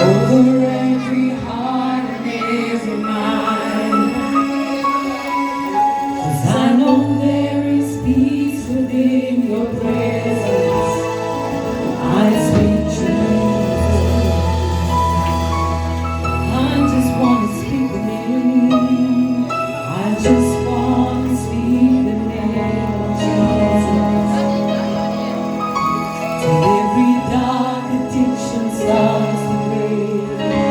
over every heart and every mind. 'Cause I know there is peace within your presence. I speak truth. I just want to speak the name. I just want to speak the name of Jesus. Till every dark addiction starts to break.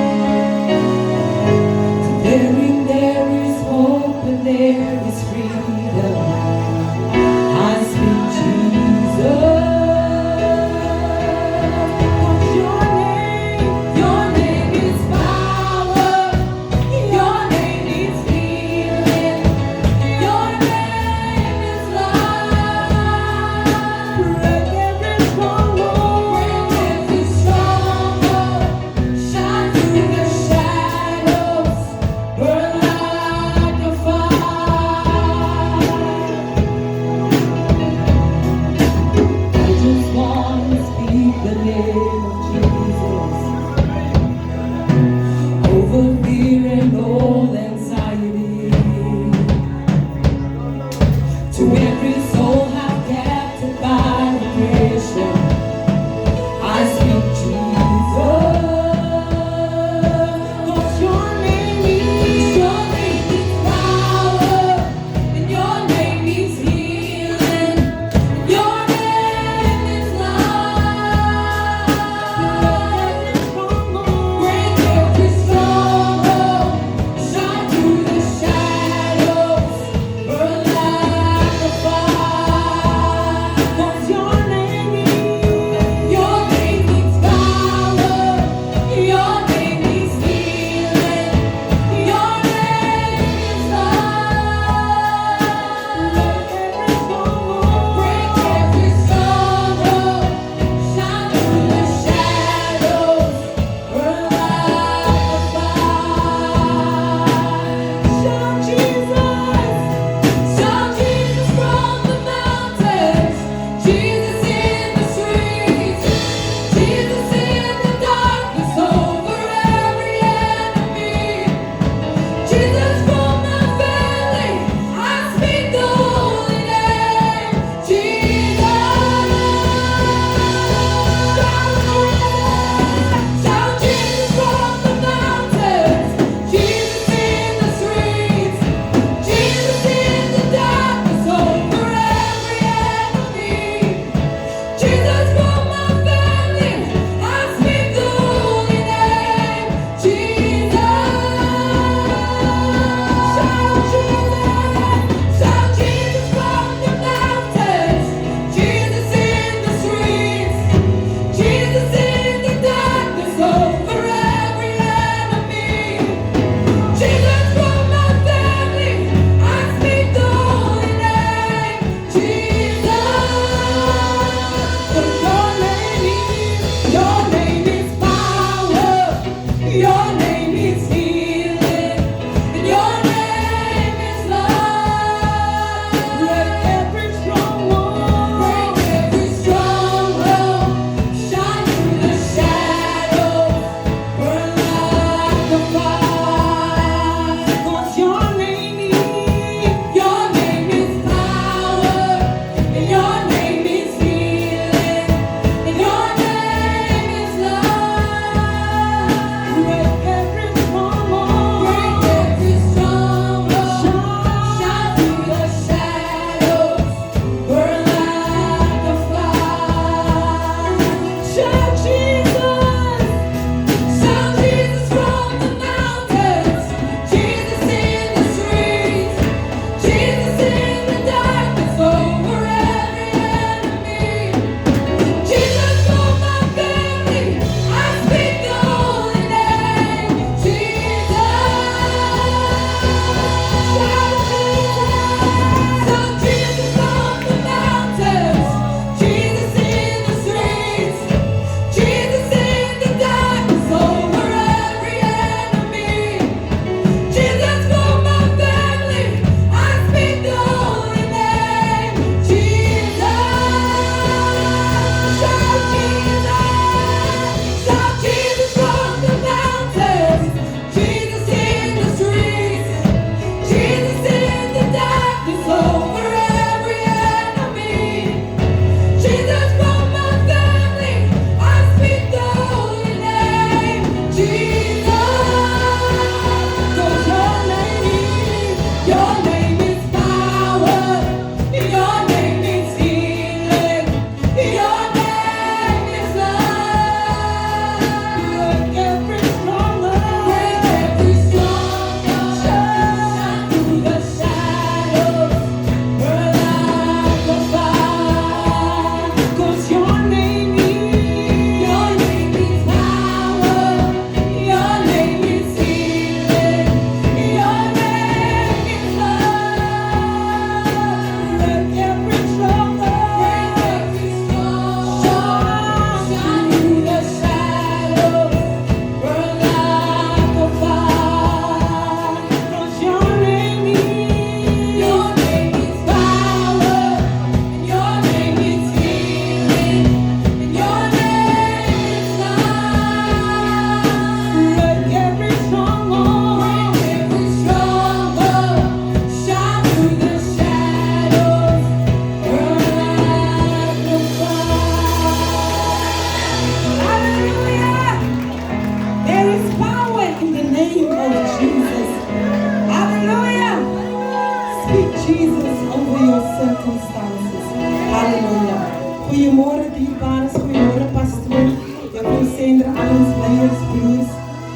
Goeiemôre dierbares, goeiemôre pastoor, juffrou Sandra, al ons leiers, broers,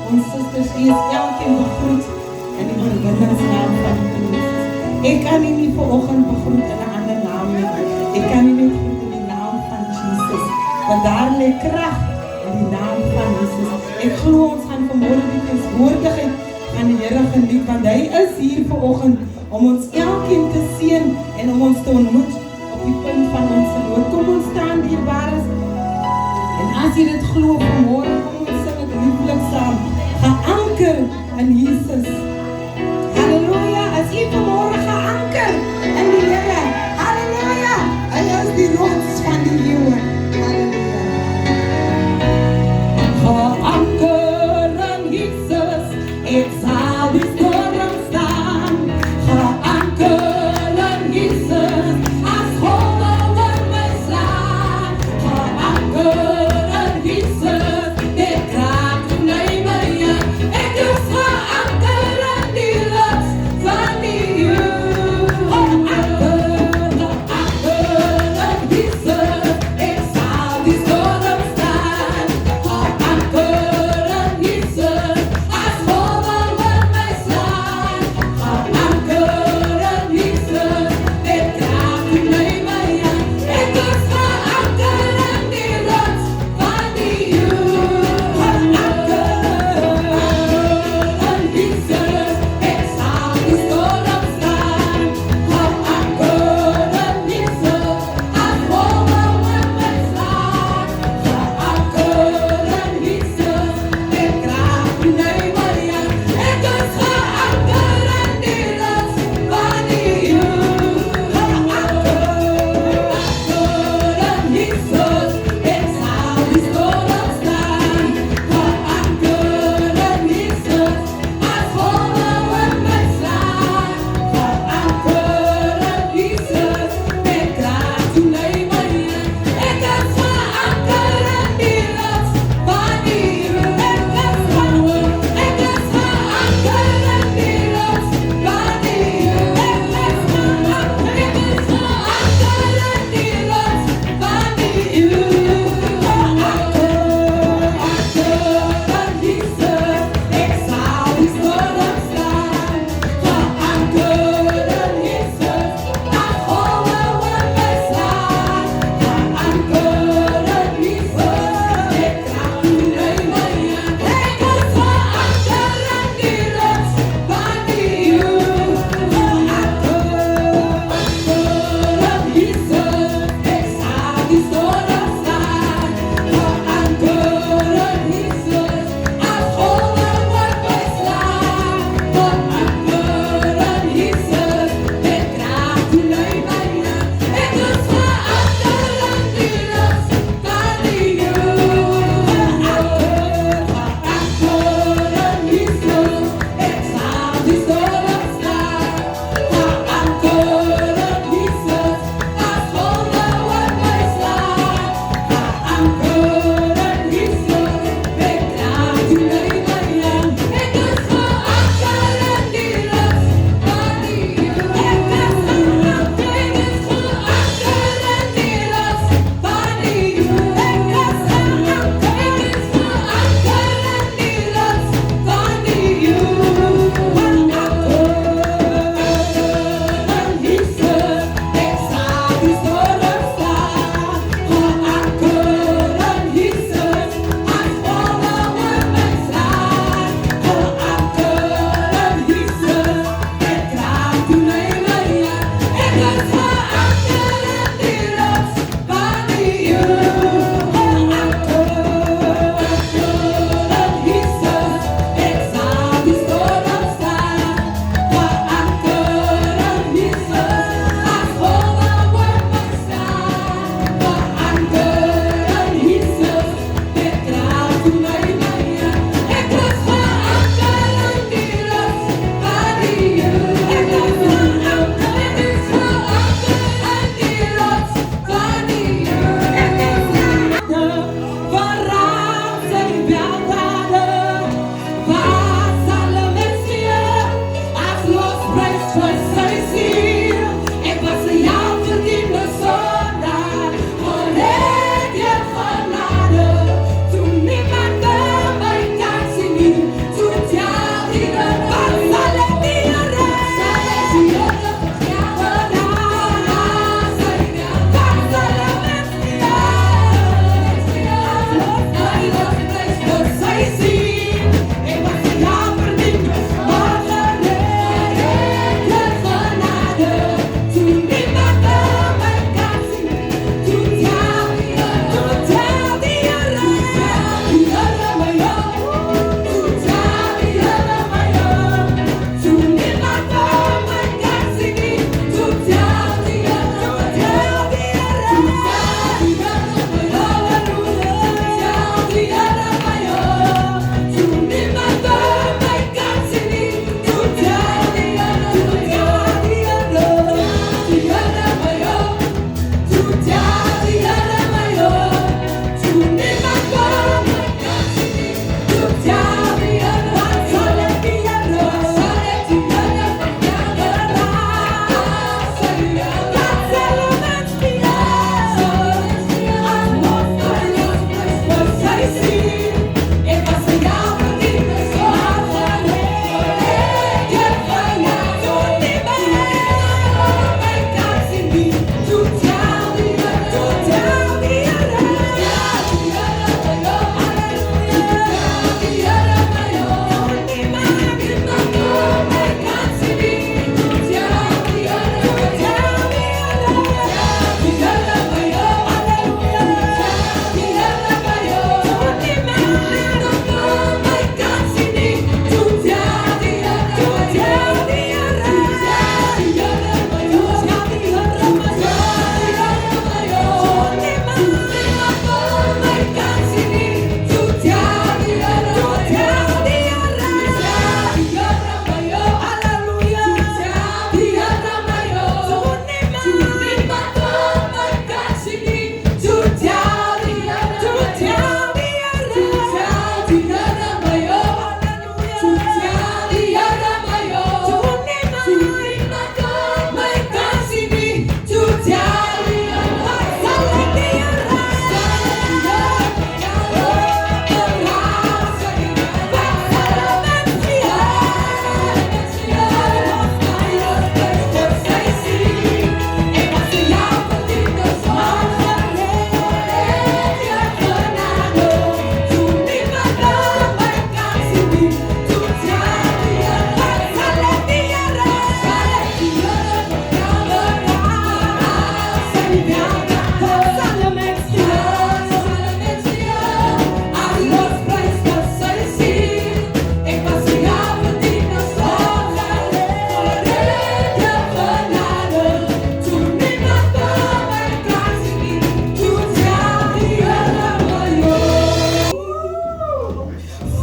ons susters, u is elkeen begroet in die oorwinningsnaam van Christus. Ek kan u nie vanoggend begroet in 'n ander naam nie. Ek kan u net groet in die naam van Jesus, want daar lê krag in die naam van Jesus. Ek glo ons gaan vanmôre die teenwoordigheid van die Here geniet, want hy is hier vanoggend om ons elkeen te seën en om ons te ontmoet op die punt van ons nood. Kom ons staan dierbares. En as jy dit glo vanmôre, kom ons sing dit lieflik saam. Geanker in Jesus. Halleluja, as jy vanmôre geanker in die Here. Halleluja, hy is die rots van die eeuwe. Halleluja. Geanker in Jesus, ek sal die storm staan. Geanker in Jesus, as golwe oor my slaan. Geanker in Jesus, dit kraak toe my. Ek is geanker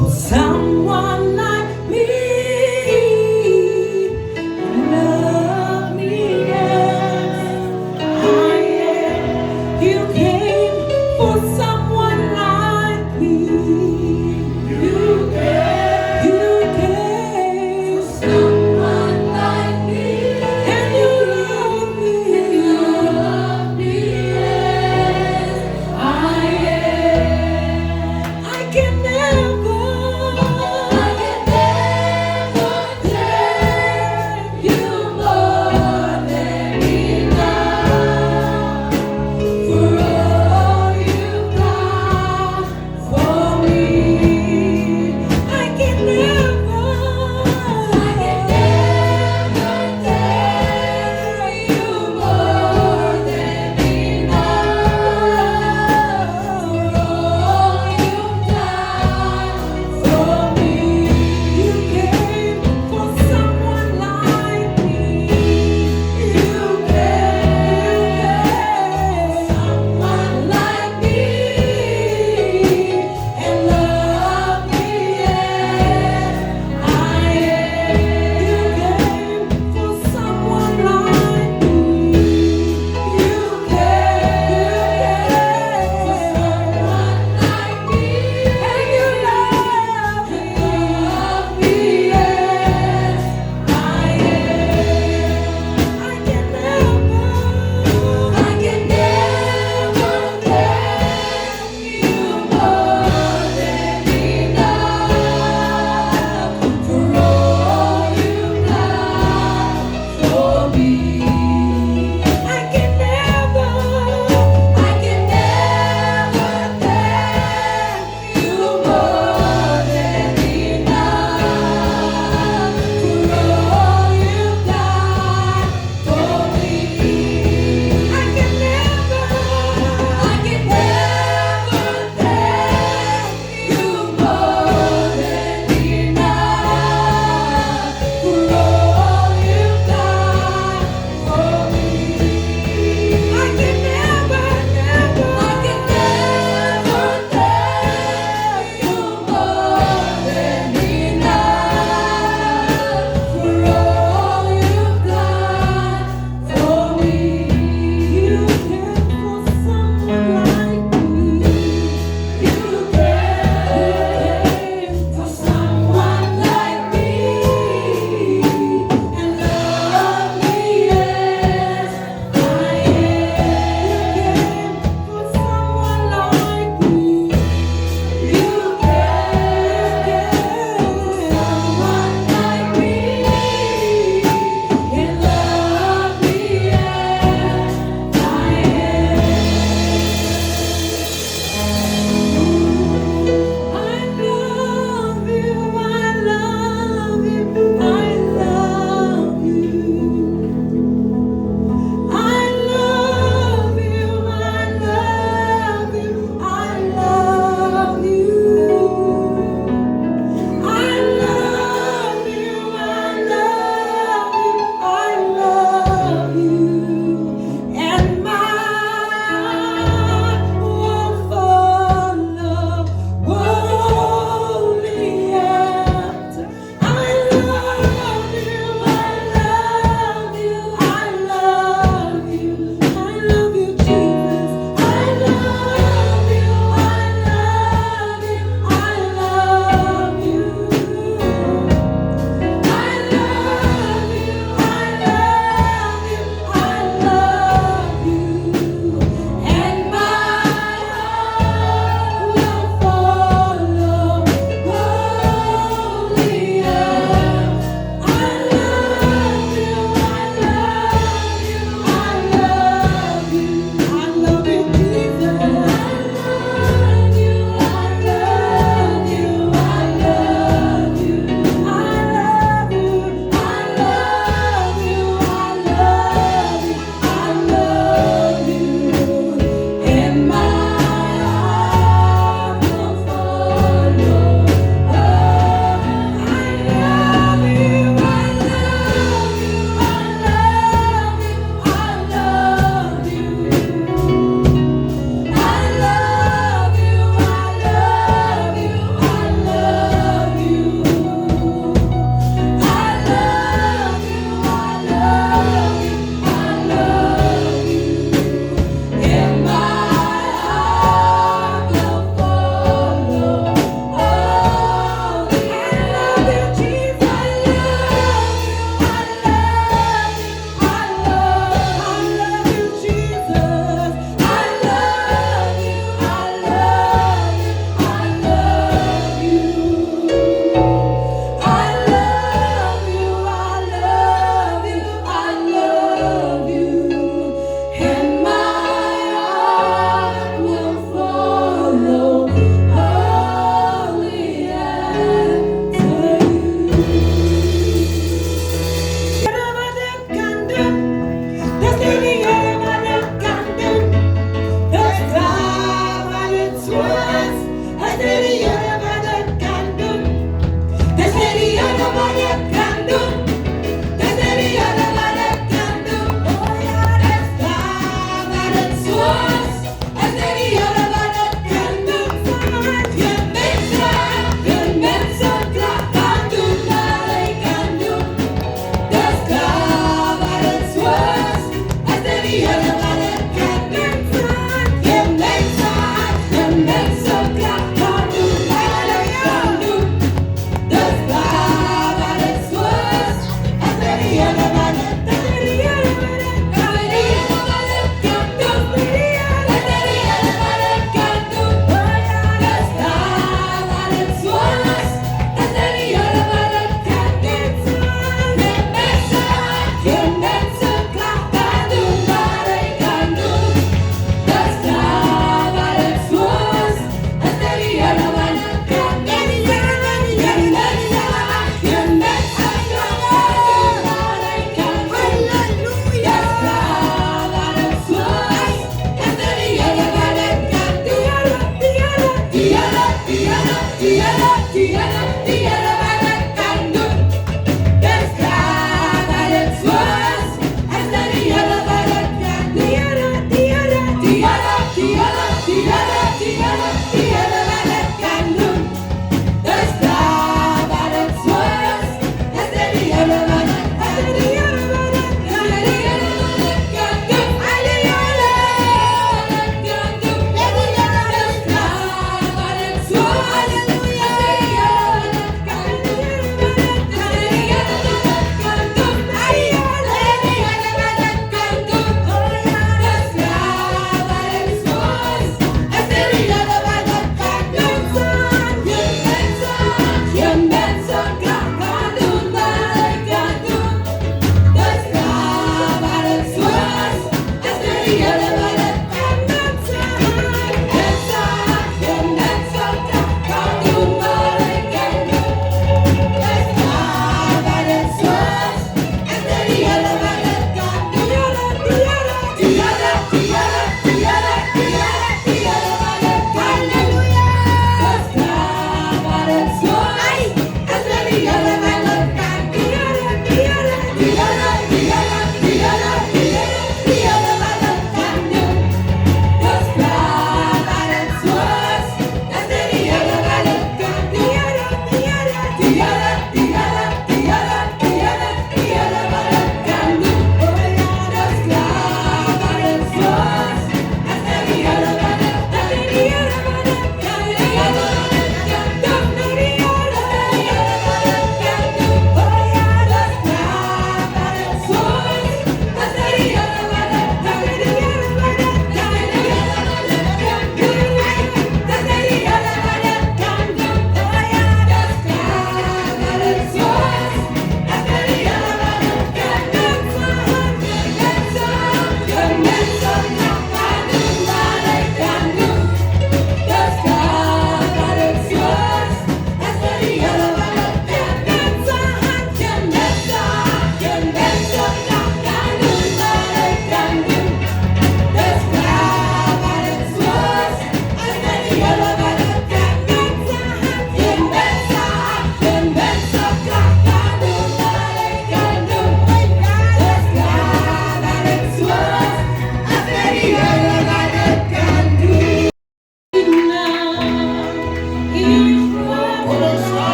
for someone like me. Love me as I am. You came for someone like me. You came for someone like me. And you love me. I can never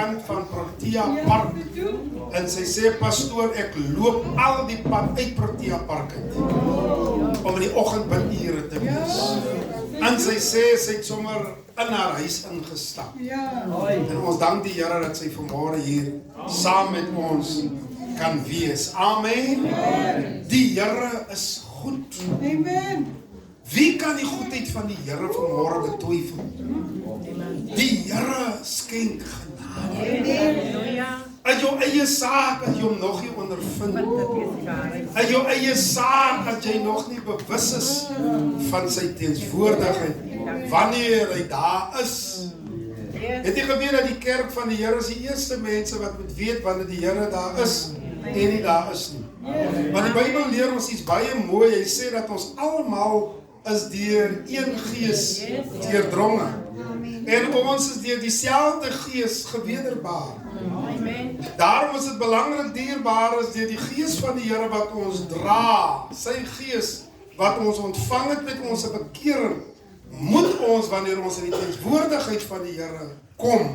kant van Protea Park. En sy sê, pastoor, ek loop al die pad uit Protea Park uit. Om in die oggendbidure te wees. En sy sê, sy het sommer in haar huis ingestap. En ons dank die Here dat sy vanmôre hier saam met ons kan wees. Amen. Die Here is goed. Amen. Wie kan die goedheid van die Here vanmôre betwyfel? Die Here skenk genade. Uit jou eie saak as jy hom nog nie ondervind. Uit jou eie saak as jy nog nie bewus is van sy teenwoordigheid. Wanneer hy daar is. Het nie gebeur dat die kerk van die Here is die eerste mense wat moet weet wanneer die Here daar is en nie daar is nie. Want die Bybel leer ons iets baie mooi. Hy sê dat ons almal is deur een gees deurdronge. En ons is deur dieselfde gees gewederbaar. Daarom is dit belangrik dierbaar is deur die gees van die Here wat ons dra. Sy gees wat ons ontvang het met ons bekering. Moet ons, wanneer ons in die teenwoordigheid van die Here kom,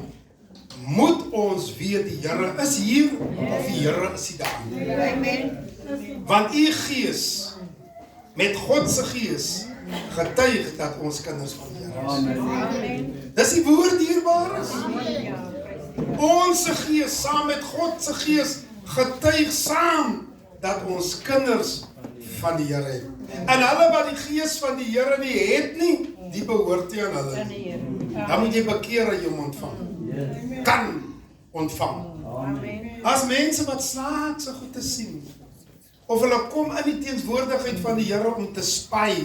moet ons weet die Here is hier of die Here is daar. Want u gees, met God se gees, getuig dat ons kinders van die Here is. Dis die woord dierbaar is. Ons gees, saam met God se gees, getuig saam dat ons kinders van die Here het. En hulle wat die gees van die Here nie het nie, die behoort nie aan hulle. Dan moet jy bekeer en jy ontvang. Kan ontvang. As mense wat snaakse goed te sien, of hulle kom in die teenwoordigheid van die Here om te spy,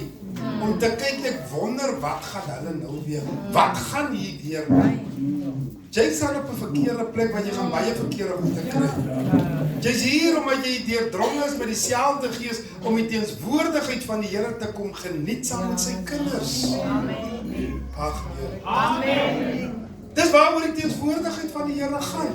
om te kyk, ek wonder wat gaan hulle nou weer, wat gaan hier weer? Jy sal op 'n verkeerde plek waar jy gaan baie verkeerde goed te kry. Jy's hier omdat jy deurdrong is met dieselfde gees om die teenwoordigheid van die Here te kom geniet saam met sy kinders. Amen. Ag nee. Amen. Dis waaroor die teenwoordigheid van die Here gaan.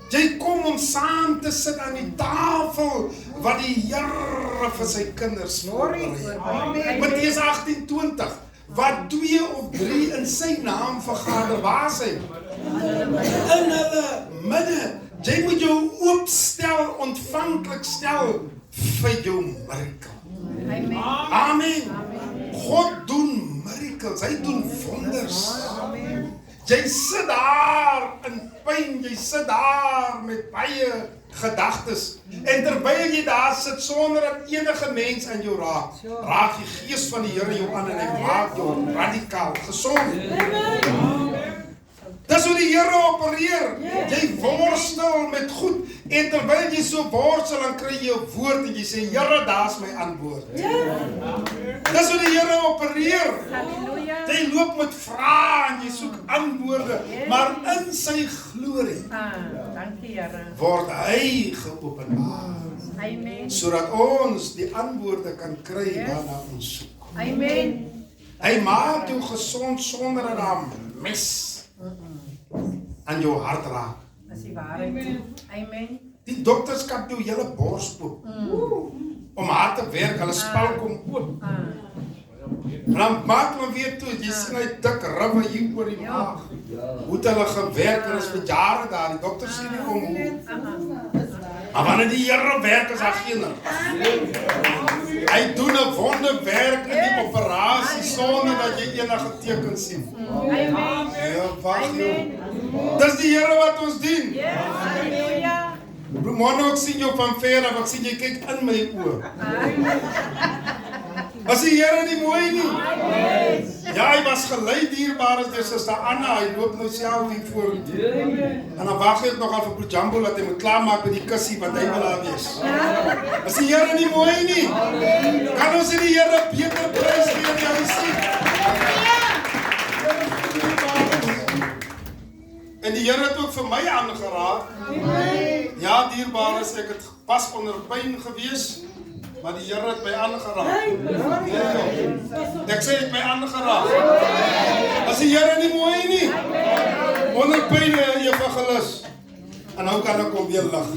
Jy kom om saam te sit aan die tafel wat die Here vir sy kinders voorberei. Matteus 18:20. Wat 2 of 3 in sy naam vergader, waar is hy? In hulle midde. Jy moet jou oopstel, ontvanklik stel vir jou mirakel. Amen. Amen. God doen miracles, hy doen wonders. Jy sit daar in pyn, jy sit daar met baie gedagtes. En terwyl jy daar sit sonder dat enige mens aan jou raak, raak die gees van die Here jou aan en hy maak jou radikaal gesond. Dis hoe die Here opereer. Jy worstel met goed en terwyl jy so worstel, dan kry jy 'n woord en jy sê, Here, daar's my antwoord. Dis hoe die Here opereer. Jy loop met vrae en jy soek antwoorde, maar in sy glorie word hy geopenbaar. Amen. Sodat ons die antwoorde kan kry waarna ons soek. Amen. Hy maak jou gesond sonder dat daar mes aan jou hart raak. As die waarheid. Amen. Die dokters kap jou hele bors oop. Om hard te werk, hulle spal kom oop. Dan maak men weer toe, jy sien hy dik ribbe hier oor die maag. Hoe het hulle gewerk, hulle is vir jare daar, die dokters sien nie om hoe. Maar wanneer die Here werk, is daar geen hy doen 'n wonderwerk in die operasie sonder dat jy enige teken sien. Amen. Ja, wacht jou. Dis die Here wat ons dien. Halleluja. Môre ook sien jou van ver af, ek sien jy kyk in my oë. Was die Here nie mooi nie? Ja, hy was gelei dierbaar as deur Suster Anna, hy loop nou self hier voor. En dan wag ek nog al vir Broer Jambo dat hy moet klaarmaak met die kussie wat hy wil daar wees. Was die Here nie mooi nie? Kan ons die Here beter prys gee, jy sien? En die Here het ook vir my aangeraak. Ja, dierbaar is, ek het pas onder pyn gewees. Maar die Here het my aangeraak. Ek sê het my aangeraak. As die Here nie mooi nie. Onder pyn evangelis. En nou kan ek hom weer lig.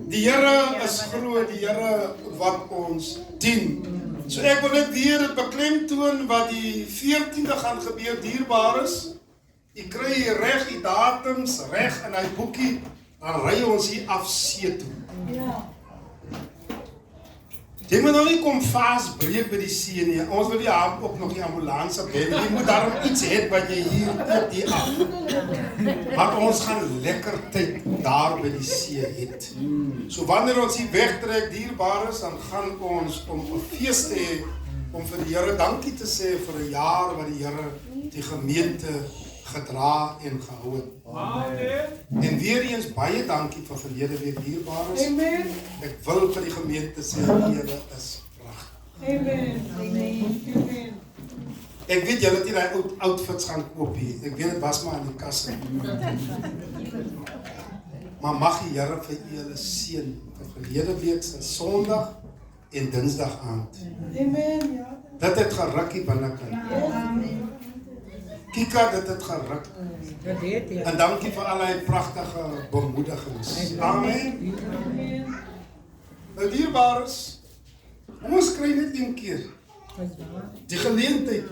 Die Here is groot, die Here wat ons dien. So ek wil net weer dit beklemtoon wat die 14de gaan gebeur, dierbaar is. jy kry reg die datums, reg in die boekie, dan ry ons hier af see toe. Jy moet nou nie kom vasbreek by die see nie, ons wil die hand ook nog die ambulance bel, jy moet daarom iets het wat jy hier op die af. Maar ons gaan lekker tyd daar by die see het. So wanneer ons hier wegtrek, dierbares, dan gaan ons om 'n fees te hê, om vir die Here dankie te sê vir 'n jaar wat die Here die gemeente gedra en gehou het. En weer eens baie dankie vir verlede week dierbares. Ek wil vir die gemeente sê, Here is pragtig. Ek weet julle het nie die outfits gaan koop hier. Ek weet dit was maar in die kasse. Maar mag die Here vir julle seën vir verlede week se Sondag en Dinsdag aand. Dit het geruk hier binnekant. Kika, dit het geruk. En dankie vir al die pragtige bemoedigings. Amen. Nou dierbares, ons kry net een keer die geleentheid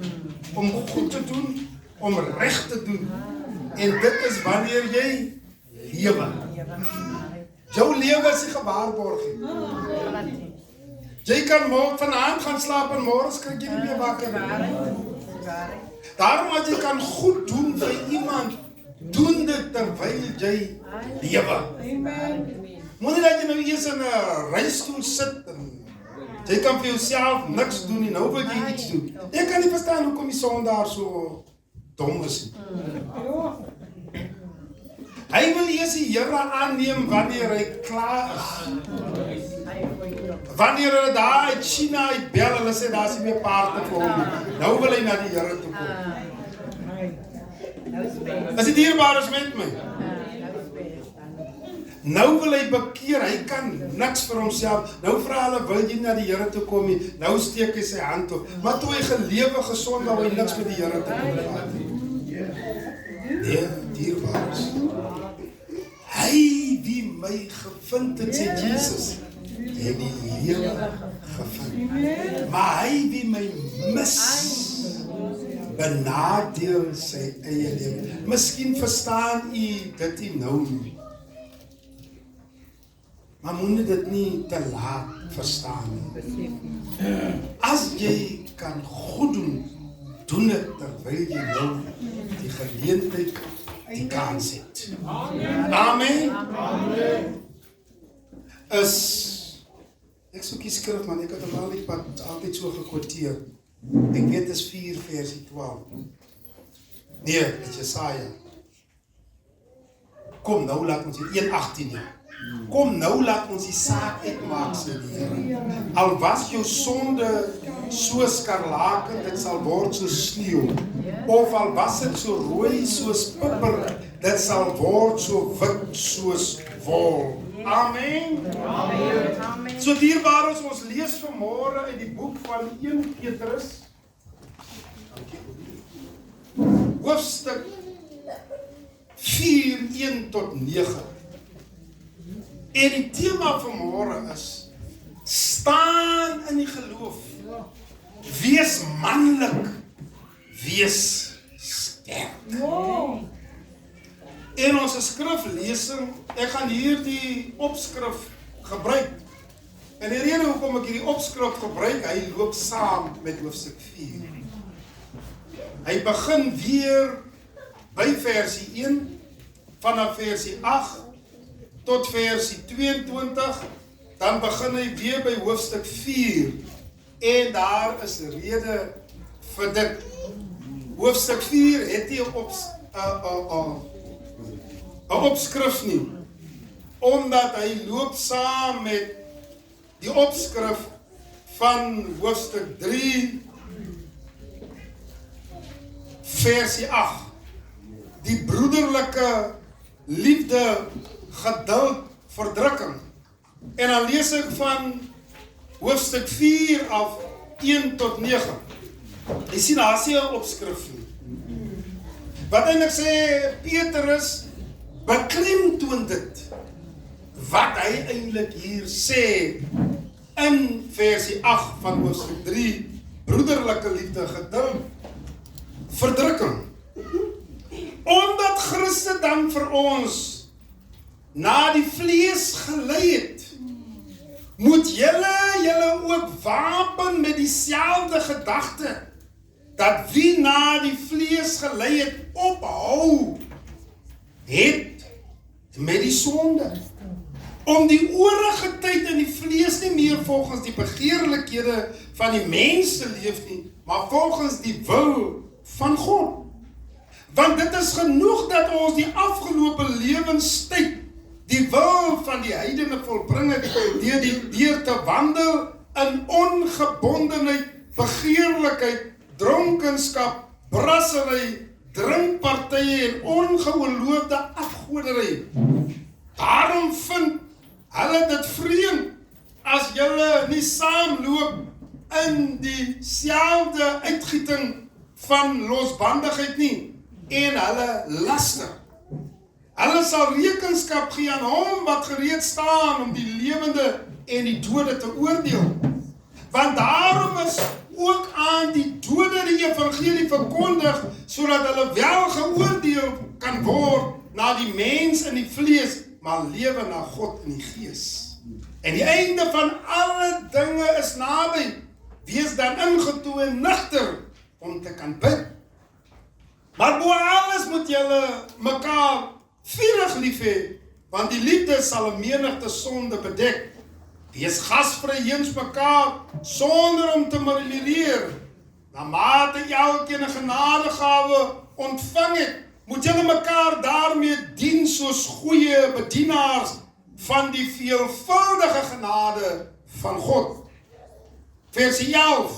om goed te doen, om reg te doen. En dit is wanneer jy lewe. Jou lewe is nie gewaarborg nie. Jy kan vanaand gaan slaap en môre skrik jy nie meer wakker nie. Daarom as jy kan goed doen vir iemand, doen dit terwyl jy lewe. Moenie dat jy nou eers in 'n reistool sit en jy kan vir jouself niks doen nie, nou wil jy iets doen. Ek kan nie verstaan hoekom die Sondag so dom is nie. Hy wil eers die Here aanneem wanneer hy klaar is. Wanneer hulle daar uit China uit bel, hulle sê daar is nie meer paarte vir hom. Nou wil hy na die Here toe kom. As die dierbares met my. Nou wil hy bekeer, hy kan niks vir homself. Nou vra hulle, wil jy na die Here toe kom nie? Nou steek hy sy hand op. Maar toe hy gelewe gesond, wou hy niks met die Here te doen gehad nie. Nee, dierbares. Hy wie my gevind het, sê Jesus, het die lewe gevind. Maar hy wie my mis, benadeel sy eie lewe. Miskien verstaan u dit nie nou nie. Maar moet dit nie te laat verstaan nie. As jy kan goed doen, doen dit terwyl jy nou die geleentheid, die kans het. Amen. Ek soek die skrif, man, ek het hom altyd so gekwoteer. Ek weet is 4 versie 12. Nee, dit is Jesaja. Kom nou laat ons die 1:18 ja. Kom nou laat ons die saak uitmaak, sê die Here. Al was jou sonde so skarlaken, dit sal word soos sneeu. Of al was dit so rooi soos pipper, dit sal word so wit soos wol. Amen. Amen. So dierbares, ons lees vanmôre uit die boek van 1 Petrus. Hoofstuk 4, 1 tot 9. En die tema vanmôre is, staan in die geloof. Wees manlik, wees sterk. En ons skriflesing, ek gaan hier die opskrif gebruik. En die rede hoekom ek hierdie opskrif gebruik, hy loop saam met hoofstuk 4. Hy begin weer by versie 1, vanaf versie 8 tot versie 22, dan begin hy weer by hoofstuk 4, en daar is rede vir dit. Hoofstuk 4 het nie 'n opskrif nie, omdat hy loop saam met die opskrif van hoofstuk 3, versie 8, die broederlike liefde, geduld, verdrukking. En dan lees ek van hoofstuk 4 af 1 tot 9. Jy sien, daar is nie 'n opskrif nie. Wat eintlik sê Petrus beklemtoon dit wat hy eintlik hier sê in versie 8 van hoofstuk 3, broederlike liefde, geduld, verdrukking. Omdat Christus dan vir ons na die vlees gelei het, moet julle ook wapen met dieselfde gedagte, dat wie na die vlees gelei het, ophou het met die sonde. Om die oorige tyd in die vlees nie meer volgens die begeerlikhede van die mens te leef nie, maar volgens die wil van God. Want dit is genoeg dat ons die afgelope lewenstyd die wil van die heidene volbring het, deur te wandel in ongebondenheid, begeerlikheid, dronkenskap, brassery, drinkpartye en ongeoorloofde afgoderry. Daarom vind hulle dit vreemd as julle nie saamloop in dieselfde uitgieting van losbandigheid nie en hulle laster. Hulle sal rekenskap gee aan hom wat gereed staan om die lewende en die dode te oordeel. Want daarom is ook aan die dode die evangelie verkondig, sodat hulle wel geoordeel kan word na die mens in die vlees, maar lewe na God in die gees. En die einde van alle dinge is naby. Wees dan ingetoe en nugter om te kan bid. Maar bo alles moet julle mekaar vurig lief hê, want die liefde sal 'n menigte sonde bedek. Wees gasvry jeens mekaar, sonder om te murmureer. Na mate elkeen 'n genadegawe ontvang het, moet julle mekaar daarmee dien soos goeie bedienaars van die veelvuldige genade van God. Vers 11.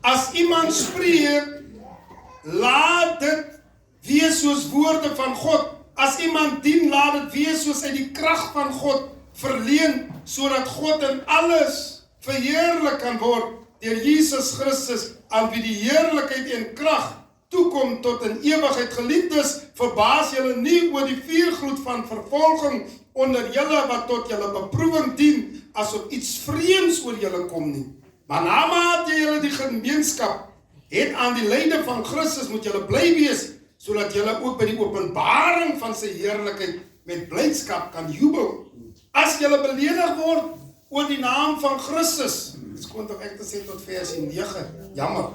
As iemand spreek, laat dit wees soos woorde van God. As iemand dien, laat dit wees soos uit die krag van God verleen, sodat God in alles verheerlik kan word deur Jesus Christus, aan wie die heerlikheid en krag toekom tot in ewigheid. Geliefdes, verbaas julle nie oor die vuurgloed van vervolging onder julle wat tot julle beproewing dien, asof iets vreemds oor julle kom nie. Maar naarmate julle die gemeenskap het aan die lyde van Christus, moet julle bly wees, sodat julle ook by die openbaring van sy heerlikheid met blydskap kan jubel. As julle beledig word oor die naam van Christus, dit kon toch ek te sê tot vers 9, jammer,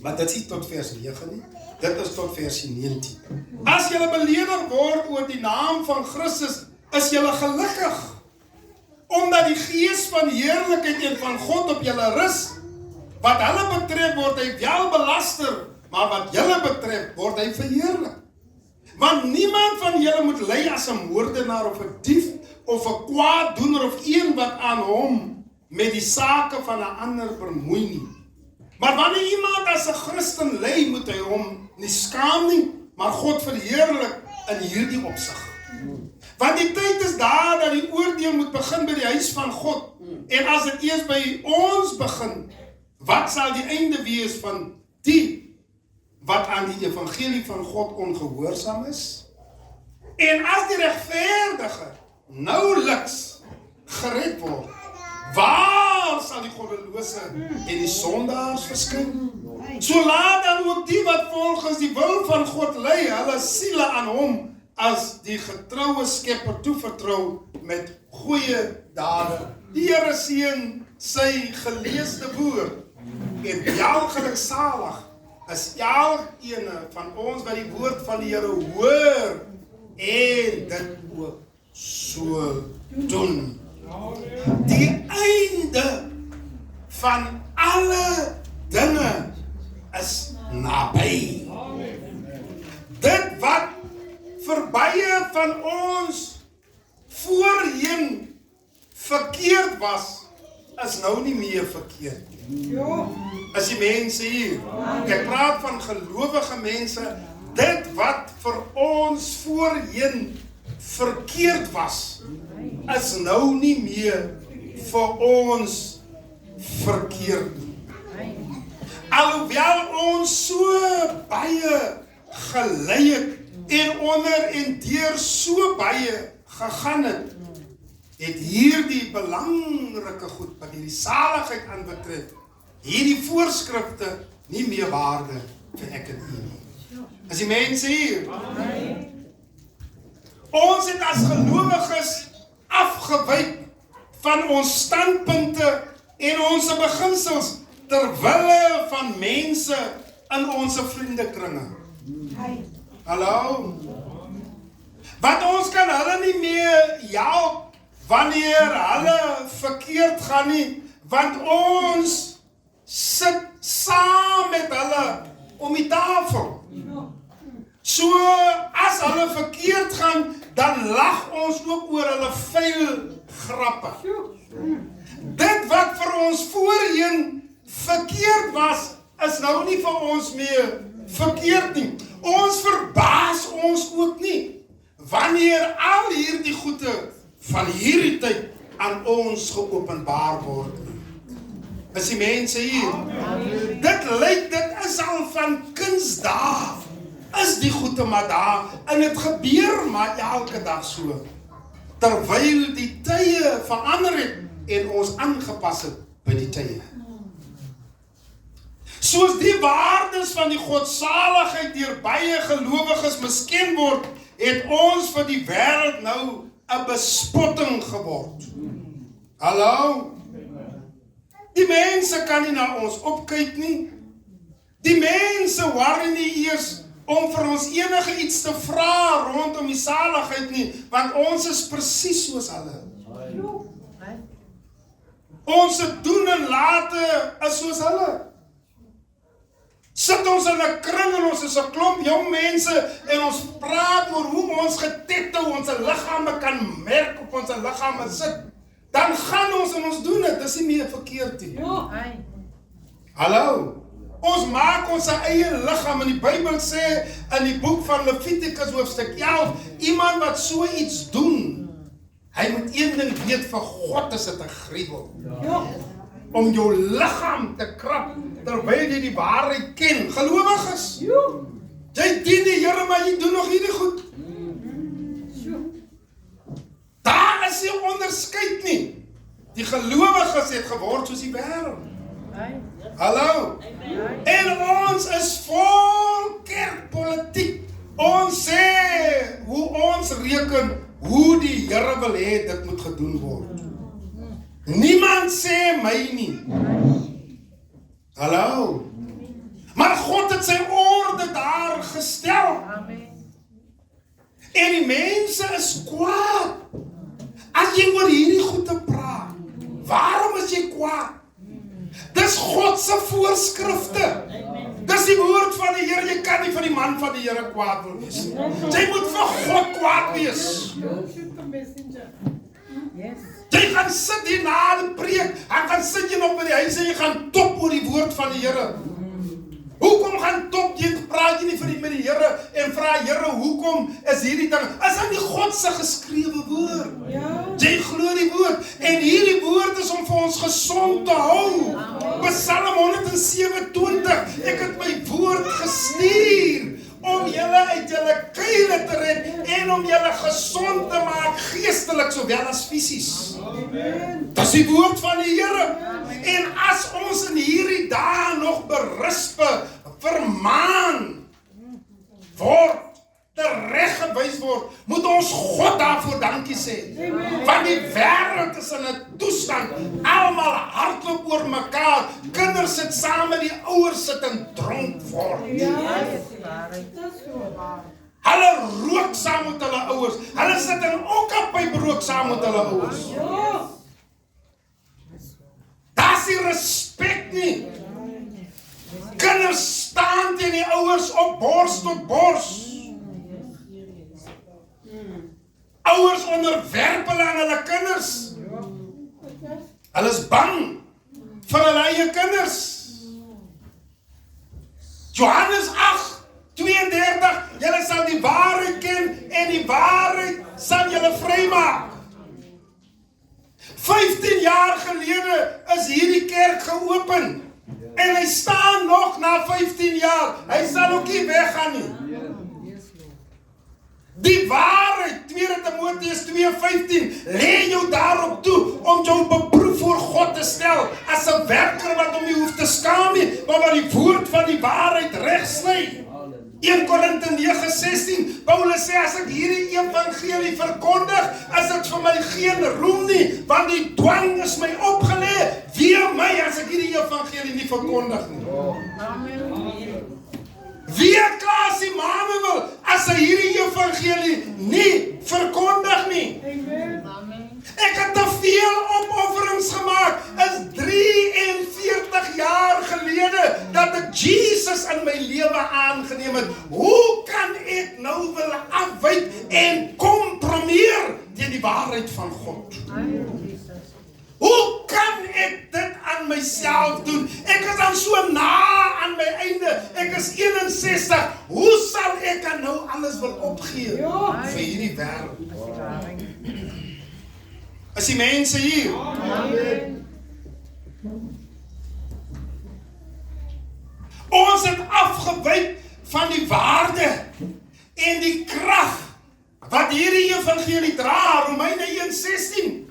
maar dit is nie tot vers 9 nie, dit is tot vers 19. As julle beledig word oor die naam van Christus, is julle gelukkig, omdat die gees van heerlikheid en van God op julle rus. Wat hulle betref word hy wel belaster, maar wat julle betref word hy verheerlik. Want niemand van julle moet ly as 'n moordenaar of 'n dief of 'n kwaaddoener of een wat aan hom met die sake van 'n ander bemoei nie. Maar wanneer iemand as 'n Christen ly, moet hy hom nie skaam nie, maar God verheerlik in hierdie opsig. Want die tyd is daar dat die oordeel moet begin by die huis van God. En as dit eers by ons begin, wat sal die einde wees van die wat aan die evangelie van God ongehoorsaam is? En as die regverdige nauweliks gered word, waar sal die goddelose en die sondaars verskyn? So laat dan ook die wat volgens die wil van God lei, hulle siele aan hom as die getroue skepper toevertrou met goeie dade. Die Here seën sy geleesde woord en geluksalig is elkeen van ons wat die woord van die Here hoor en dit ook so doen. Die einde van alle dinge is naby. Dit wat verbye van ons voorheen verkeerd was, is nou nie meer verkeerd. As die mense hier, ek praat van gelowige mense, dit wat vir ons voorheen verkeerd was, is nou nie meer vir ons verkeerd. Alhoewel ons so baie gelei het en onder en deur so baie gegaan het, het hierdie belangrike goed wat hierdie saligheid aanbetref, hierdie voorskrifte nie meer waarde vir ek en u nie. Is die mense hier? Ons het as gelowiges afgewyk van ons standpunte en ons beginsels terwille van mense in ons vriendekringe. Hallo? Want ons kan hulle nie meer help wanneer hulle verkeerd gaan nie, want ons sit saam met hulle om die tafel. So as hulle verkeerd gaan, dan lag ons ook oor hulle vuil grappe. Dit wat vir ons voorheen verkeerd was, is nou nie vir ons meer verkeerd nie. Ons verbaas ons ook nie wanneer al hierdie goede van hierdie tyd aan ons geopenbaar word. Is die mense hier? Dit lyk, dit is al van kindsdae, is die goede maar daar, en het gebeur maar elke dag so, terwyl die tye verander het, en ons aangepas het by die tye. Soos die waardes van die godsaligheid deur baie gelowiges misken word, het ons vir die wêreld nou 'n bespotting geword. Hallo? Die mense kan nie na ons opkyk nie. Die mense worry nie eers om vir ons enige iets te vra rondom die saligheid nie, want ons is presies soos hulle. Ons doen en late is soos hulle. Sit ons in 'n kring en ons is 'n klomp jong mense en ons praat oor hoe ons getettou ons liggame kan merk op ons liggame sit. Dan gaan ons en ons doen dit, dis nie meer verkeerd nie. Hallo? Ons maak ons eie liggaam, en die Bybel sê in die boek van Levitikus hoofstuk 11, iemand wat so iets doen, hy moet een ding weet, vir God is dit 'n gruwel. Om jou liggaam te krap, terwyl jy die waarheid ken. Gelowiges, jy dien die Here, maar jy doen nog hierdie goed. Daar is nie onderskeid nie. Die gelowiges het geword soos die wêreld. Hallo? En ons is vol kerkpolitiek. Ons sê hoe ons reken, hoe die Here wil hê dit moet gedoen word. Niemand sê my nie. Hallo? Maar God het sy orde daar gestel. En die mense is kwaad. As jy oor hierdie goed te praat, waarom is jy kwaad? Dis God se voorskrifte. Dis die woord van die Here. Jy kan nie van die man van die Here kwaad wees. Jy moet vir God kwaad wees. Jy gaan sit hier na die preek, en gaan sit jy nog by die huis en jy gaan top oor die woord van die Here. Hoekom gaan top, jy praat jy nie met die Here en vra Here, hoekom is hierdie ding? Is dit nie God se geskrewe woord? Jy glo die woord, en hierdie woord is om vir ons gesond te hou. Psalm 127, ek het my woord gestuur om julle uit julle kuile te red en om julle gesond te maak, geestelik sowel as fisies. Dis die woord van die Here. En as ons in hierdie dae nog berispe, vermaan word, tereggewys word, moet ons God daarvoor dankie sê. Want die wêreld is in 'n toestand, almal hardloop oor mekaar, kinders sit saam met die ouers sit en dronk word. Hulle rook saam met hulle ouers, hulle sit in okkapyp rook saam met hulle ouers. Daar's nie respek nie. Kinders staan teen die ouers op bors tot bors. Ouers onderwerp hulle aan hulle kinders. Hulle is bang vir hulle eie kinders. Johannes 8:32, julle sal die waarheid ken en die waarheid sal julle vrymaak. 15 jaar gelede is hierdie kerk geopen. En hy staan nog na 15 jaar. Hy sal ook nie weggaan nie. Die waarheid, 2 Timoteus 2:15, lê jou daarop toe om jou beproef voor God te stel as 'n werker wat hom nie hoef te skaam nie, maar wat die woord van die waarheid regsny. 1 Korinte 9:16, Paulus sê, as ek hierdie evangelie verkondig, is dit vir my geen roem nie, want die dwang is my opgelê, wee my as ek hierdie evangelie nie verkondig nie. Wee Klaas Immanuel, as hy hierdie evangelie nie verkondig nie. Ek het te veel opofferings gemaak, is 43 jaar gelede, dat ek Jesus in my lewe aangeneem het. Hoe kan ek nou wil afwyk en kompromieer teen die waarheid van God? Hoe kan ek dit aan myself doen? Ek is dan so na aan my einde, ek is 61, hoe sal ek dan nou alles wil opgee vir hierdie wêreld? Is die mense hier? Amen. Ons het afgewyk van die waarde en die krag wat hierdie evangelie dra, Romeine 1:16.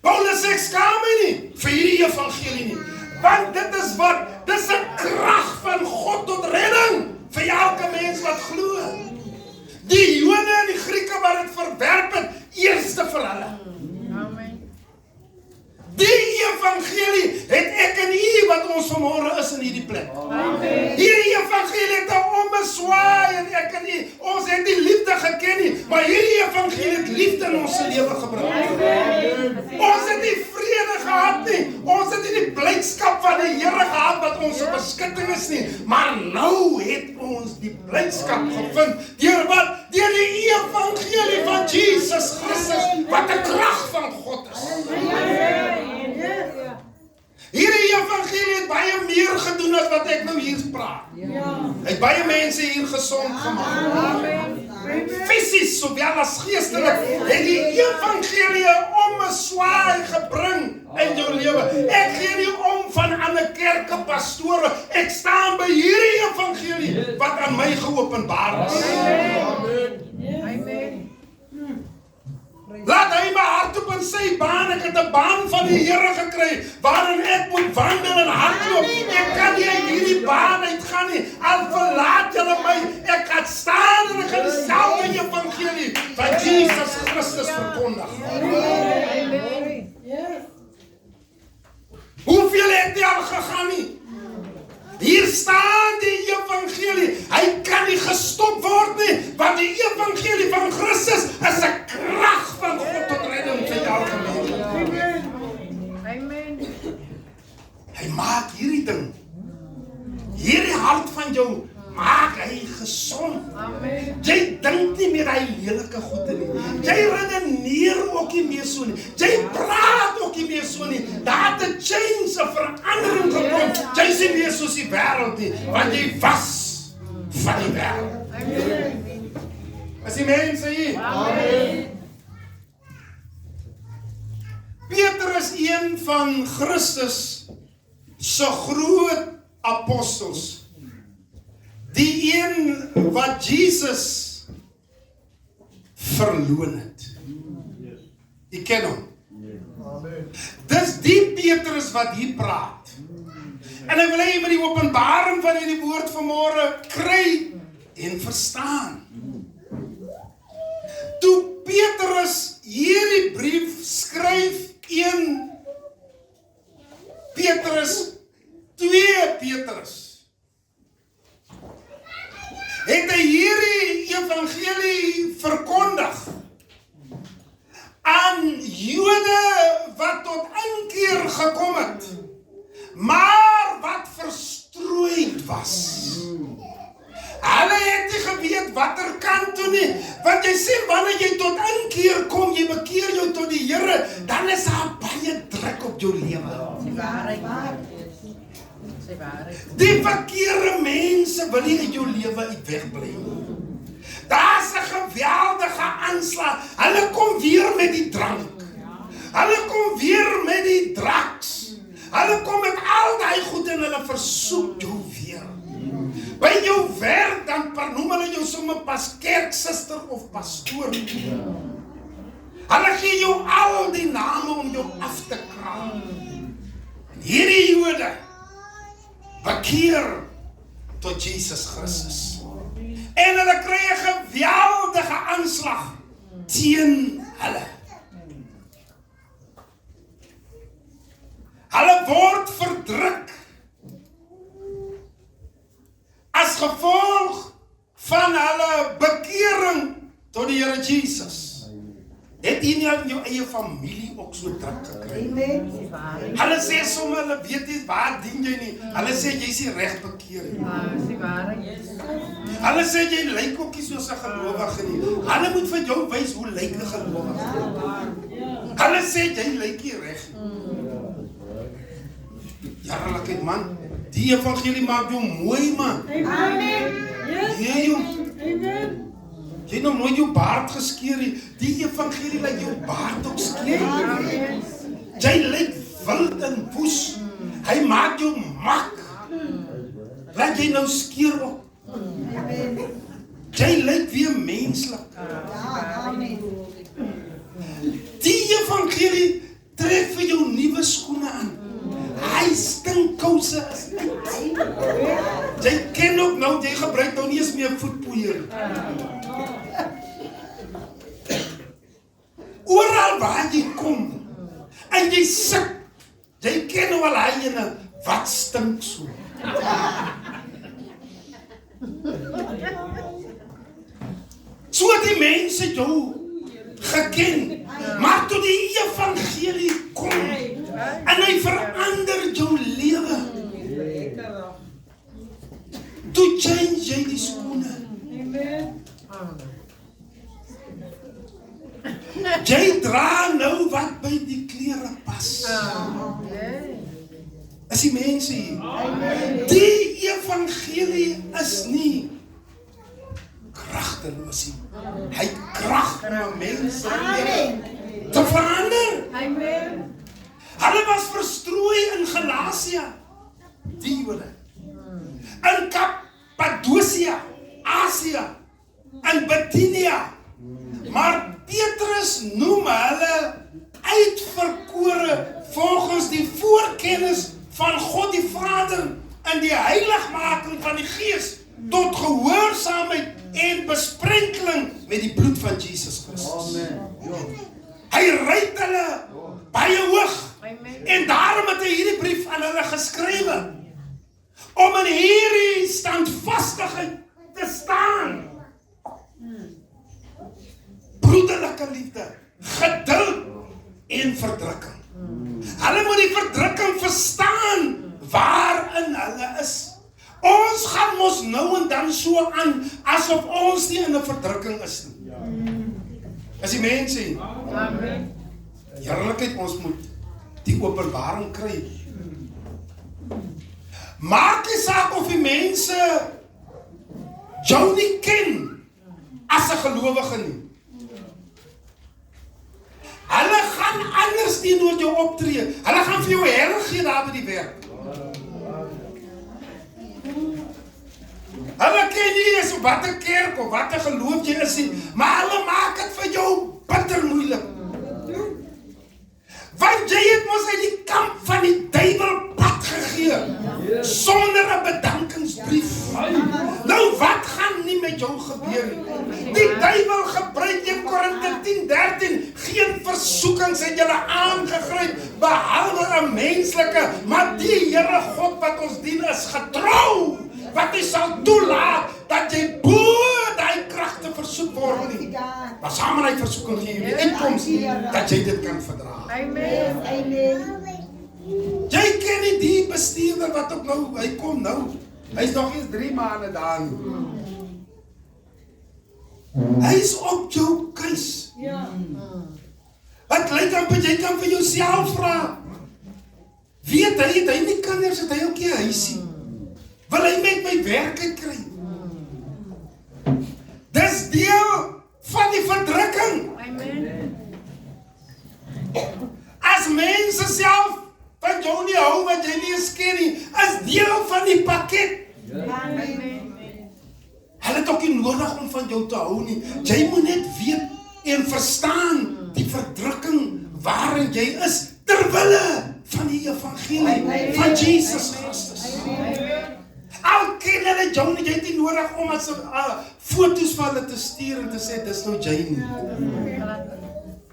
Paulus sê, ek skaam my nie vir hierdie evangelie nie, want dit is 'n krag van God tot redding vir elke mens wat glo. Die Jode en die Grieke wat dit verwerp het, eerste vir hulle. Die evangelie het ek en u wat ons vanmôre is in hierdie plek. Hierdie evangelie het 'n ommeswaai en ek en u, ons het die liefde geken nie, maar hierdie evangelie het liefde in ons lewe gebring. Ons het nie vrede gehad nie, ons het nie die blydskap van die Here gehad wat ons beskutting is nie, maar nou het ons die blydskap gevind, deur wat? Deur die evangelie van Jesus Christus, wat 'n krag van God is. Hierdie evangelie het baie meer gedoen as wat ek nou hier praat. Hy het baie mense hier gesond gemaak. Fisies sowel as geestelik het die evangelie 'n ommeswaai gebring in jou lewe. Ek gee nie om van ander kerke, pastore. Ek staan by hierdie evangelie wat aan my geopenbaar is. Laat hy my hart op in sy baan, ek het 'n baan van die Here gekry, waarin ek moet wandel en hardloop. Ek kan nie uit hierdie baan uitgaan nie, al verlaat julle my, ek gaan staan en ek gaan dieselfde evangelie van Jesus Christus verkondig. Hoeveel het jy al gegaan nie? Hier staan die evangelie, hy kan nie gestop word nie, want die evangelie van Christus is 'n krag van God tot redding vir elke mens. Amen. Hy maak hierdie ding, hierdie hart van jou, maak hy gesond. Amen. Jy dink nie meer hy lelike goede nie. Jy redeneer ook nie meer so nie. Jy praat ook nie meer so nie. Daar het 'n change, 'n verandering gekom. Jy is nie meer soos die wêreld nie, want jy was van die wêreld. Amen. As die mense hier. Amen. Petrus, een van Christus se groot apostels. Die een wat Jesus verloon het. Jy ken hom. Dis die Petrus wat hier praat. En ek wil hê jy moet die openbaring van hierdie woord vanmôre kry en verstaan. Toe Petrus hierdie brief skryf, 1 Petrus, 2 Petrus, het hy hierdie evangelie verkondig aan Jode wat tot inkeer gekom het, maar wat verstrooid was. Hulle het nie geweet watter kant toe nie, want jy sê wanneer jy tot inkeer kom, jy bekeer jou tot die Here, dan is daar baie druk op jou lewe. Die verkeerde mense wil nie in jou lewe uit wegbly. Daar's 'n geweldige aanslag. Hulle kom weer met die drank. Hulle kom weer met die drugs. Hulle kom met al daai goed en hulle versoek jou weer. By jou werk dan noem hulle jou sommer pas kerksuster of pastoor. Hulle gee jou al die name om jou af te kraal. Hierdie Jode bekeer tot Jesus Christus. En hulle kry 'n geweldige aanslag teen hulle. Hulle word verdruk as gevolg van hulle bekering tot die Here Jesus. Het jy nie in jou eie familie ook so druk gekry? Hulle sê sommer, hulle weet nie waar dien jy nie. Hulle sê jy is nie reg bekeer nie. Hulle sê jy lyk ook nie soos 'n gelowige nie. Hulle moet vir jou wys hoe lyk 'n gelowige. Hulle sê jy lyk nie reg nie. Jaarlikheid man, die evangelie maak jou mooi man. Amen. Jy het nog nooit jou baard geskeer nie. Die evangelie laat jou baard ook skeer. Jy lyk wild en woes. Hy maak jou mak. Laat jy nou skeer ook. Jy lyk weer menslik. Die evangelie trek vir jou nuwe skoene aan. Hy stinkkouse is uit. Jy ken ook nou, jy gebruik nou nie eens meer voetpoeier. Oral waar jy kom, en jy sit, jy ken nou al hy ene, wat stink so. So die mense jou geken, maar toe die evangelie kom, en hy verander jou lewe. Toe change jy die skoene. Jy dra nou wat by die klere pas. Is die mense hier? Die evangelie is nie kragteloos nie. Hy het krag om mense te verander. Hulle was verstrooi in Galatia, die Jode, in Kappadosia, Asia, in Bithynia. Maar Petrus noem hulle uitverkore volgens die voorkennis van God die Vader en die heiligmaking van die Gees tot gehoorsaamheid en besprenkeling met die bloed van Jesus Christus. Hy ryk hulle baie hoog. En daarom het hy hierdie brief aan hulle geskrywe om in hierdie standvastigheid te staan. Broederlike liefde, geduld en verdrukking. Hulle moet die verdrukking verstaan waarin hulle is. Ons gaan mos nou en dan so aan asof ons nie in 'n verdrukking is nie. As die mense hier. Heerlikheid, ons moet die openbaring kry. Maak nie saak of die mense jou nie ken as 'n gelowige nie. Hulle gaan anders teenoor jou optree. Hulle gaan vir jou hel gee daar by die werk. Hulle ken nie eens wat 'n kerk of wat 'n geloof jy is nie, maar hulle maak dit vir jou bitter moeilik. Want jy het mos uit die kamp van die duiwel pad gegee, sonder 'n bedankingsbrief. Nou wat gaan nie met jou gebeur nie? Die duiwel gebruik 1 Korinte 10:13, geen versoekings het julle aangegryp, behalwe 'n menslike, maar die Here God wat ons dien is getrou, wat hy sal toelaat, dat jy bo daai kragte versoek word nie. Maar saam met die versoeking gee jy die uitkoms, dat jy dit kan verdra. Amen. Jy ken nie die bestuurder wat ook nou, hy kom nou, hy is nog eens 3 maande daar nie. Hy is op jou keus. Wat lyk amper, jy kan vir jouself vra, weet hy, het hy nie kinders, het hy ook nie huisie? Wil hy met my werk kry? Dis deel van die verdrukking. As mense self van jou nie hou, wat jy nie eens ken nie, is deel van die pakket. Hulle het ook nie nodig om van jou te hou nie. Jy moet net weet en verstaan die verdrukking waarin jy is, terwille van die evangelie van Jesus Christus. Al ken hulle jou nie, jy het nie nodig om as 'n foto's van hulle te stuur en te sê, dis nou Janie.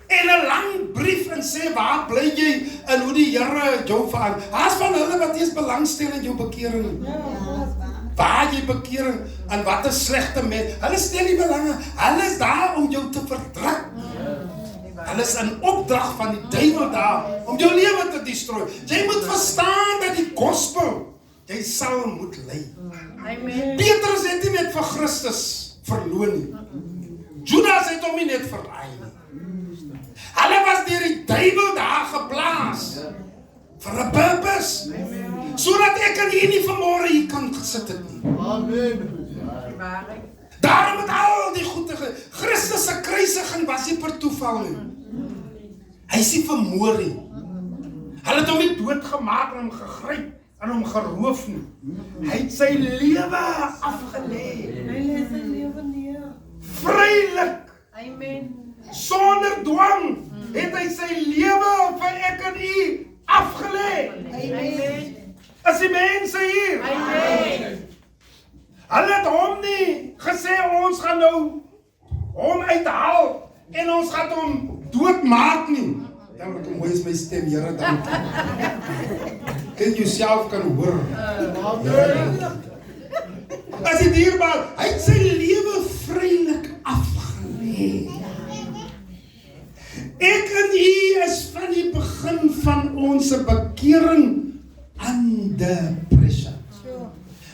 En 'n lang brief en sê, waar bly jy en hoe die Here jou verander. Haas van hulle wat eers belangstel in jou bekering. Waar jy bekering en wat 'n slegte mens. Hulle stel nie belang, hulle is daar om jou te verdruk. Hulle is in opdrag van die duiwel daar om jou lewe te destrooi. Jy moet verstaan dat die gospel, jy sal moet ly. Amen. Petrus het nie net vir Christus verloon nie. Judas het hom nie net verraai nie. Hulle was deur die duiwel daar geplaas vir 'n purpose. Sodat ek en jy nie vanmôre hier kan gesit het nie. Daarom het al die goeie Christus se kruisiging was nie per toeval nie. Hy is nie vermoor nie. Hulle het hom nie doodgemaak en hom gegryp en hom geroof nie. Hy het sy lewe afgelê. Vrylik. Amen. Sonder dwang het hy sy lewe vir ek en u afgelê. Amen. As die mense hier. Amen. Hulle het hom nie gesê ons gaan nou hom uithaal en ons gaan hom doodmaak nie. Dan moet hom, hoe is my stem, Here, dankie. Kan jy self kan hoor. As die dierbaar, hy het sy lewe vrylik afgelê. Ek en u is van die begin van ons bekering under pressure.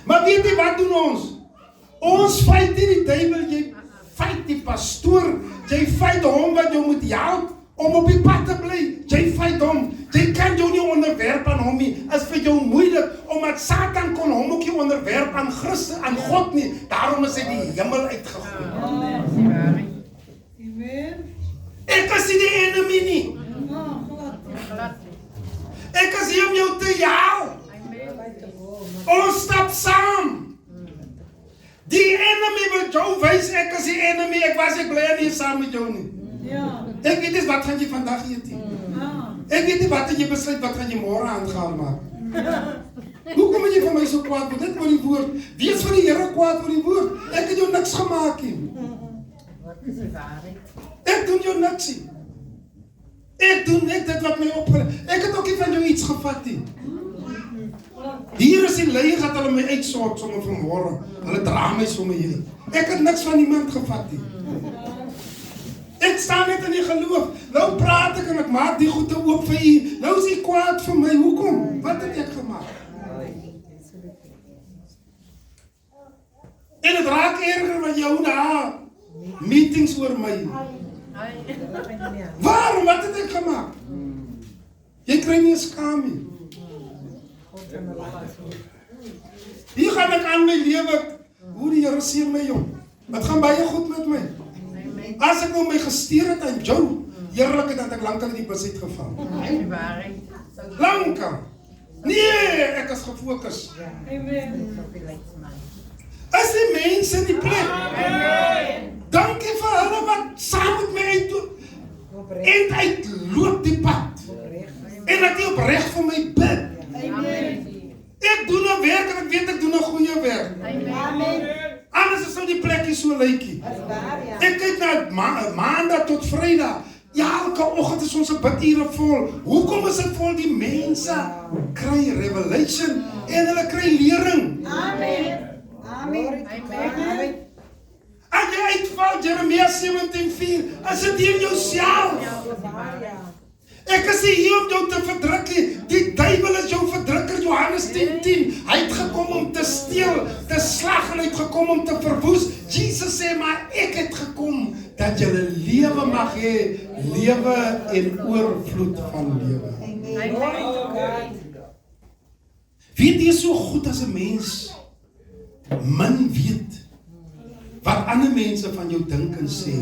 Maar weet jy wat doen ons? Ons fight nie die duiwel, jy fight die pastoor, jy fight hom wat jou moet help om op die pad te bly. Jy fight hom. Jy kan jou nie onderwerp aan hom nie. Is vir jou moeilik omdat Satan kon hom ook nie onderwerp aan Christus, aan God nie. Daarom is hy die hemel uitgegooi. Amen. Ek is nie die enemy nie. Ek is hier om jou te help. Ons stap saam. Die enemy wil jou wys, ek is die enemy, ek bly nie saam met jou nie. Ek weet nie wat gaan jy vandag eet nie. Ek weet nie wat jy besluit, wat gaan jy môre aangaan maak. Hoekom het jy vir my so kwaad word? Dit oor die woord. Wees vir die Here kwaad oor die woord. Ek het jou niks gemaak nie. Ek doen jou niks nie. Ek doen net dit wat my opgelê. Ek het ook nie van jou iets gevat nie. Hier is die leie dat hulle my uitsort sommer vanmôre. Hulle dra my sommer hier. Ek het niks van niemand gevat nie. Ek staan net in die geloof. Nou praat ek en ek maak die goede oop vir u. Nou is u kwaad vir my. Hoekom? Wat het ek gemaak? En het raak erger wat jou daar meetings oor my. Waarom? Wat het ek gemaak? Jy kry nie 'n skaam nie. Hier gaan ek aan my lewe. Hoe die Here seën my jong. Dit gaan baie goed met my. As ek nou my gesteer het aan jou, heerlik dat ek lankal in die bus uitgeval. Lankal. Nee, ek is gefokus. As die mense in die plek. Dankie vir hulle wat saam met my uitdoen. En uitloop die pad. En dat jy opreg vir my bid. Ek doen 'n werk en ek weet ek doen 'n goeie werk. Anders is die plekkie so lykie. Ek kyk na maandag tot Vrydag. Ja, elke oggend is ons 'n bidure vol. Hoekom is dit vol? Die mense kry revelation en hulle kry lering. As jy uitval, Jeremia 17:4, is dit in jouself. Ek is nie hier om jou te verdruk nie. Die duiwel is jou verdrukker, Johannes 10:10. Hy het gekom om te steel, te slag en hy het gekom om te verwoes. Jesus sê, maar ek het gekom dat jy 'n lewe mag hê, lewe en oorvloed van lewe. Weet jy so goed as 'n mens min weet wat ander mense van jou dink en sê.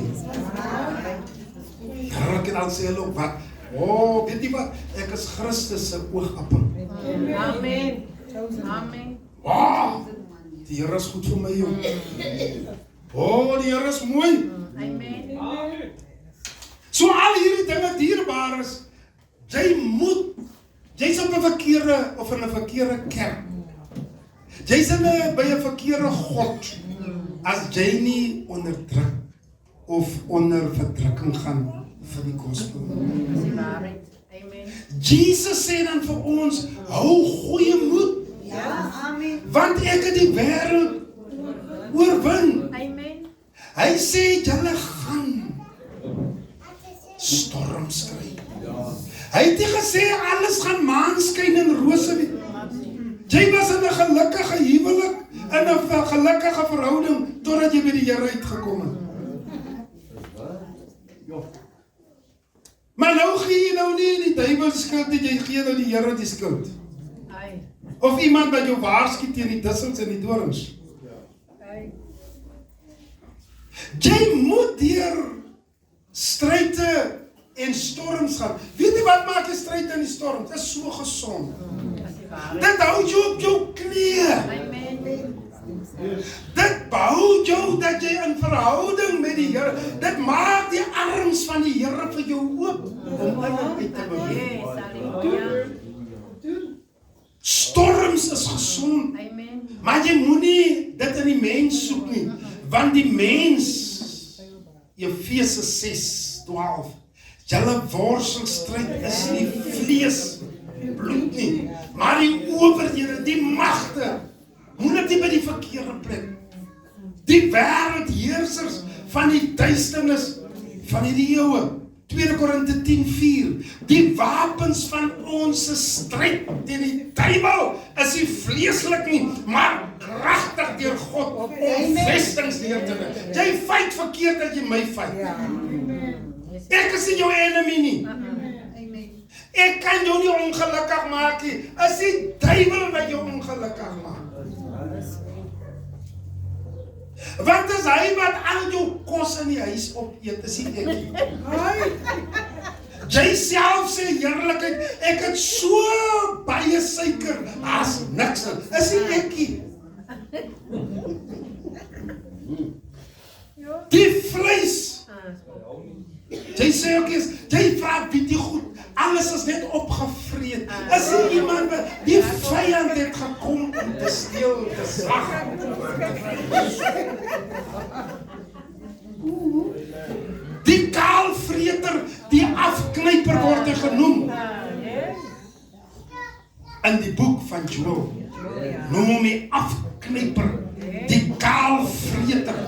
Ek kan al sê hulle ook wat. Oh, weet jy wat? Ek is Christus se oogappel. Amen. Amen. Wow, die Here is goed vir my jong. Oh, die Here is mooi. Amen. So al hierdie dinge dierbaar is, jy's op 'n verkeerde of in 'n verkeerde kerk. Jy's by 'n verkeerde God. As jy nie onderdruk of onder verdrukking gaan vir die gospel. Dis die waarheid. Amen. Jesus sê dan vir ons, hou goeie moed, Ja, amen. want ek het die wêreld oorwin. Amen. Hy sê, julle gaan storms kry. Hy het nie gesê, alles gaan maanskyn en rose wees. Jy was in 'n gelukkige huwelik, in 'n gelukkige verhouding, totdat jy by die Here uitgekom het. Maar nou gee jy nou nie die duiwel skuld nie, jy gee nou die Here die skuld. Ai. Of iemand wat jou waarsku teen die dussels en die dorings. Ai. Jy moet deur stryde en storms gaan. Weet jy wat maak 'n stryd en die storm? Dit is so gesond. Dis die waarheid. Dit hou jou op jou knieë. Amen. Dit behou jou dat jy in verhouding met die Here. Dit maak die arms van die Here vir jou oop om in en uit te beweeg. Yes, halleluja. Storms is gesond, Amen. maar jy moenie dit in die mens soek nie, want die mens, Efesië 6:12, julle worstelstryd is nie vlees, bloed nie, maar die owerhede, die magte. Moet dit nie by die verkeerde plek. Die wêreldheersers van die duisternis van hierdie eeue. 2 Korinte 10:4. Die wapens van ons stryd teen die duiwel is nie vleeslik nie, maar kragtig deur God om vestings neer te lê. Jy fight verkeerd dat jy my fight. Ek is nie jou enemy nie. Ek kan jou nie ongelukkig maak nie. Is die duiwel wat jou ongelukkig maak. Want is hy wat al jou kos in die huis opeet, is nie ek nie. Jy self sê heerlikheid, ek het so baie suiker, as niks nie, is nie ek nie. Die vlees, jy sê ook eens, jy vraag wie die goed, alles is net opgevreed. Is nie iemand wat, die vyand het gekom om te steel, te slag. Die kaalvreter, die afknyper word hy genoem. In die boek van Joel, noem hom die afknyper, die kaalvreter.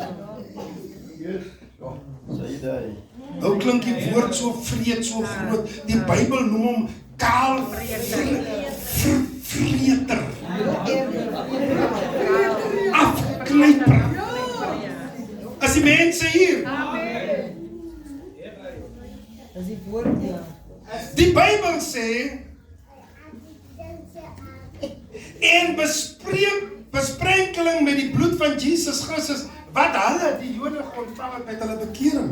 Nou klink die woord so vreed, so groot. Die Bybel noem hom kaalvreter. Afknyper. As die mense hier. Die Bybel sê, en besprenkeling met die bloed van Jesus Christus, wat hulle, die Jode ontvang het met hulle bekering.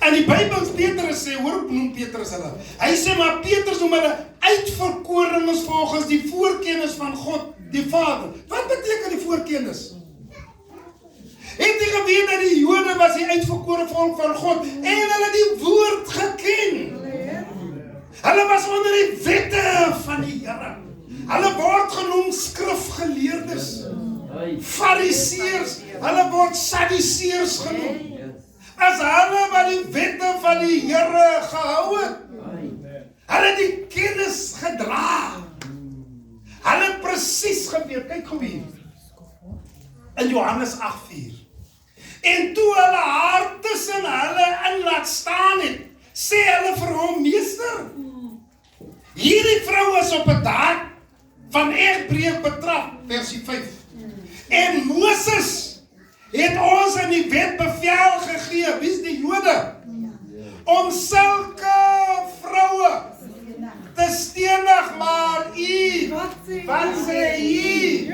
En die Bybel, Petrus sê, hoor noem Petrus hulle. Hy sê, maar Petrus noem hulle uitverkorenes volgens die voorkennis van God, die Vader. Wat beteken die voorkennis? Het jy geweet dat die Jode was die uitverkore volk van God en hulle die woord geken? Hulle was onder die wette van die Here. Hulle word genoem skrifgeleerdes, fariseërs, hulle word sadduseërs genoem. As hulle wat die wette van die Here gehou het, hulle die kennis gedra, hulle presies geweet, kyk gou hier, in Johannes 8:4, en toe hulle hart tussen hulle in laat staan het, sê hulle vir hom, meester, hierdie vrou is op 'n daad van egbreek betrap, versie 5, en Moses het ons in die wet bevel gegee, wie is die Jode? Om sulke vroue te stenig, maar wat sê u?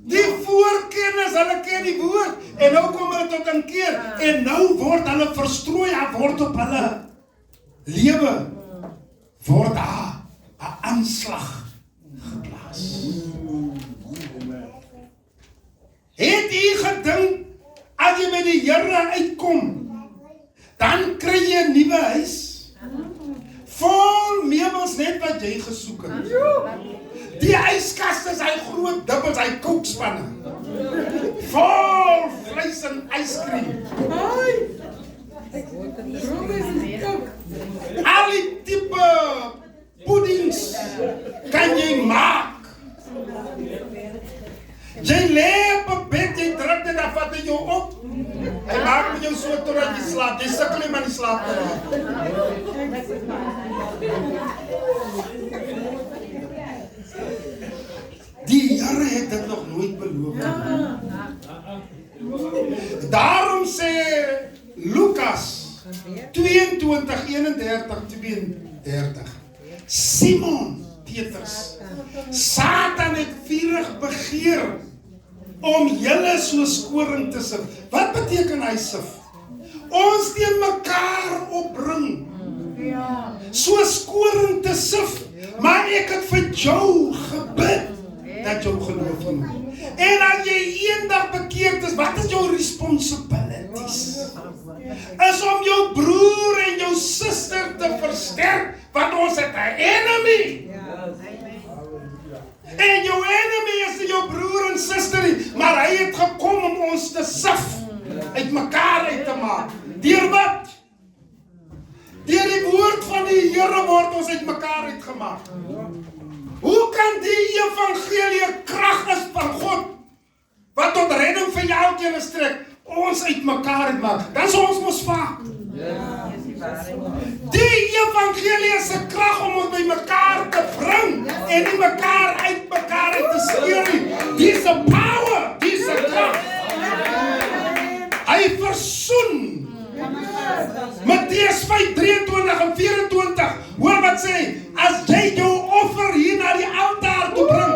Die voorkennis, hulle ken die woord, en nou kom hulle tot 'n keer, en nou word hulle verstrooi, word op hulle lewe, word daar 'n aanslag geplaas. Het u gedink, as jy by die Here uitkom, dan kry jy 'n nuwe huis, vol meubels net wat jy gesoek het. Die ijskaste is hy groot dubbels, hy kookspanne. Vol vleis en ijscream. Al die type puddings kan jy maak. Jy lê op 'n bed, jy druk dit af wat jy jou op. Hy maak met jou so totdat jy slaap. Jy sukkel nie maar nie slaap nie. Die Here het dit nog nooit beloof. Daarom sê Lukas 22:31-32. Simon Petrus, Satan het vurig begeer om julle soos koring te sif. Wat beteken hy sif? Ons teen mekaar opbring. Soos koring te sif. Maar ek het vir jou gebid dat jou geloof nie. En as jy eendag bekeerd is, wat is jou responsibilities? Is om jou broer en jou suster te versterk, want ons het 'n enemy. En jou enemy is nie jou broer en suster nie, maar hy het gekom om ons te sif, uit mekaar uit te maak. Deur wat? Deur die woord van die Here word ons uit mekaar uitgemaak. Hoe kan die evangelie krag is van God, wat tot redding vir jou teen strek, ons uit mekaar uitmaak? Dan sou ons mos vaak. Die evangelie se krag om ons by mekaar te bring en nie mekaar uit te skeer nie. Dis 'n power, dis 'n krag. Hy versoen. Matteus 5:23-24. Hoor wat sê, as jy jou offer hier na die altaar toe bring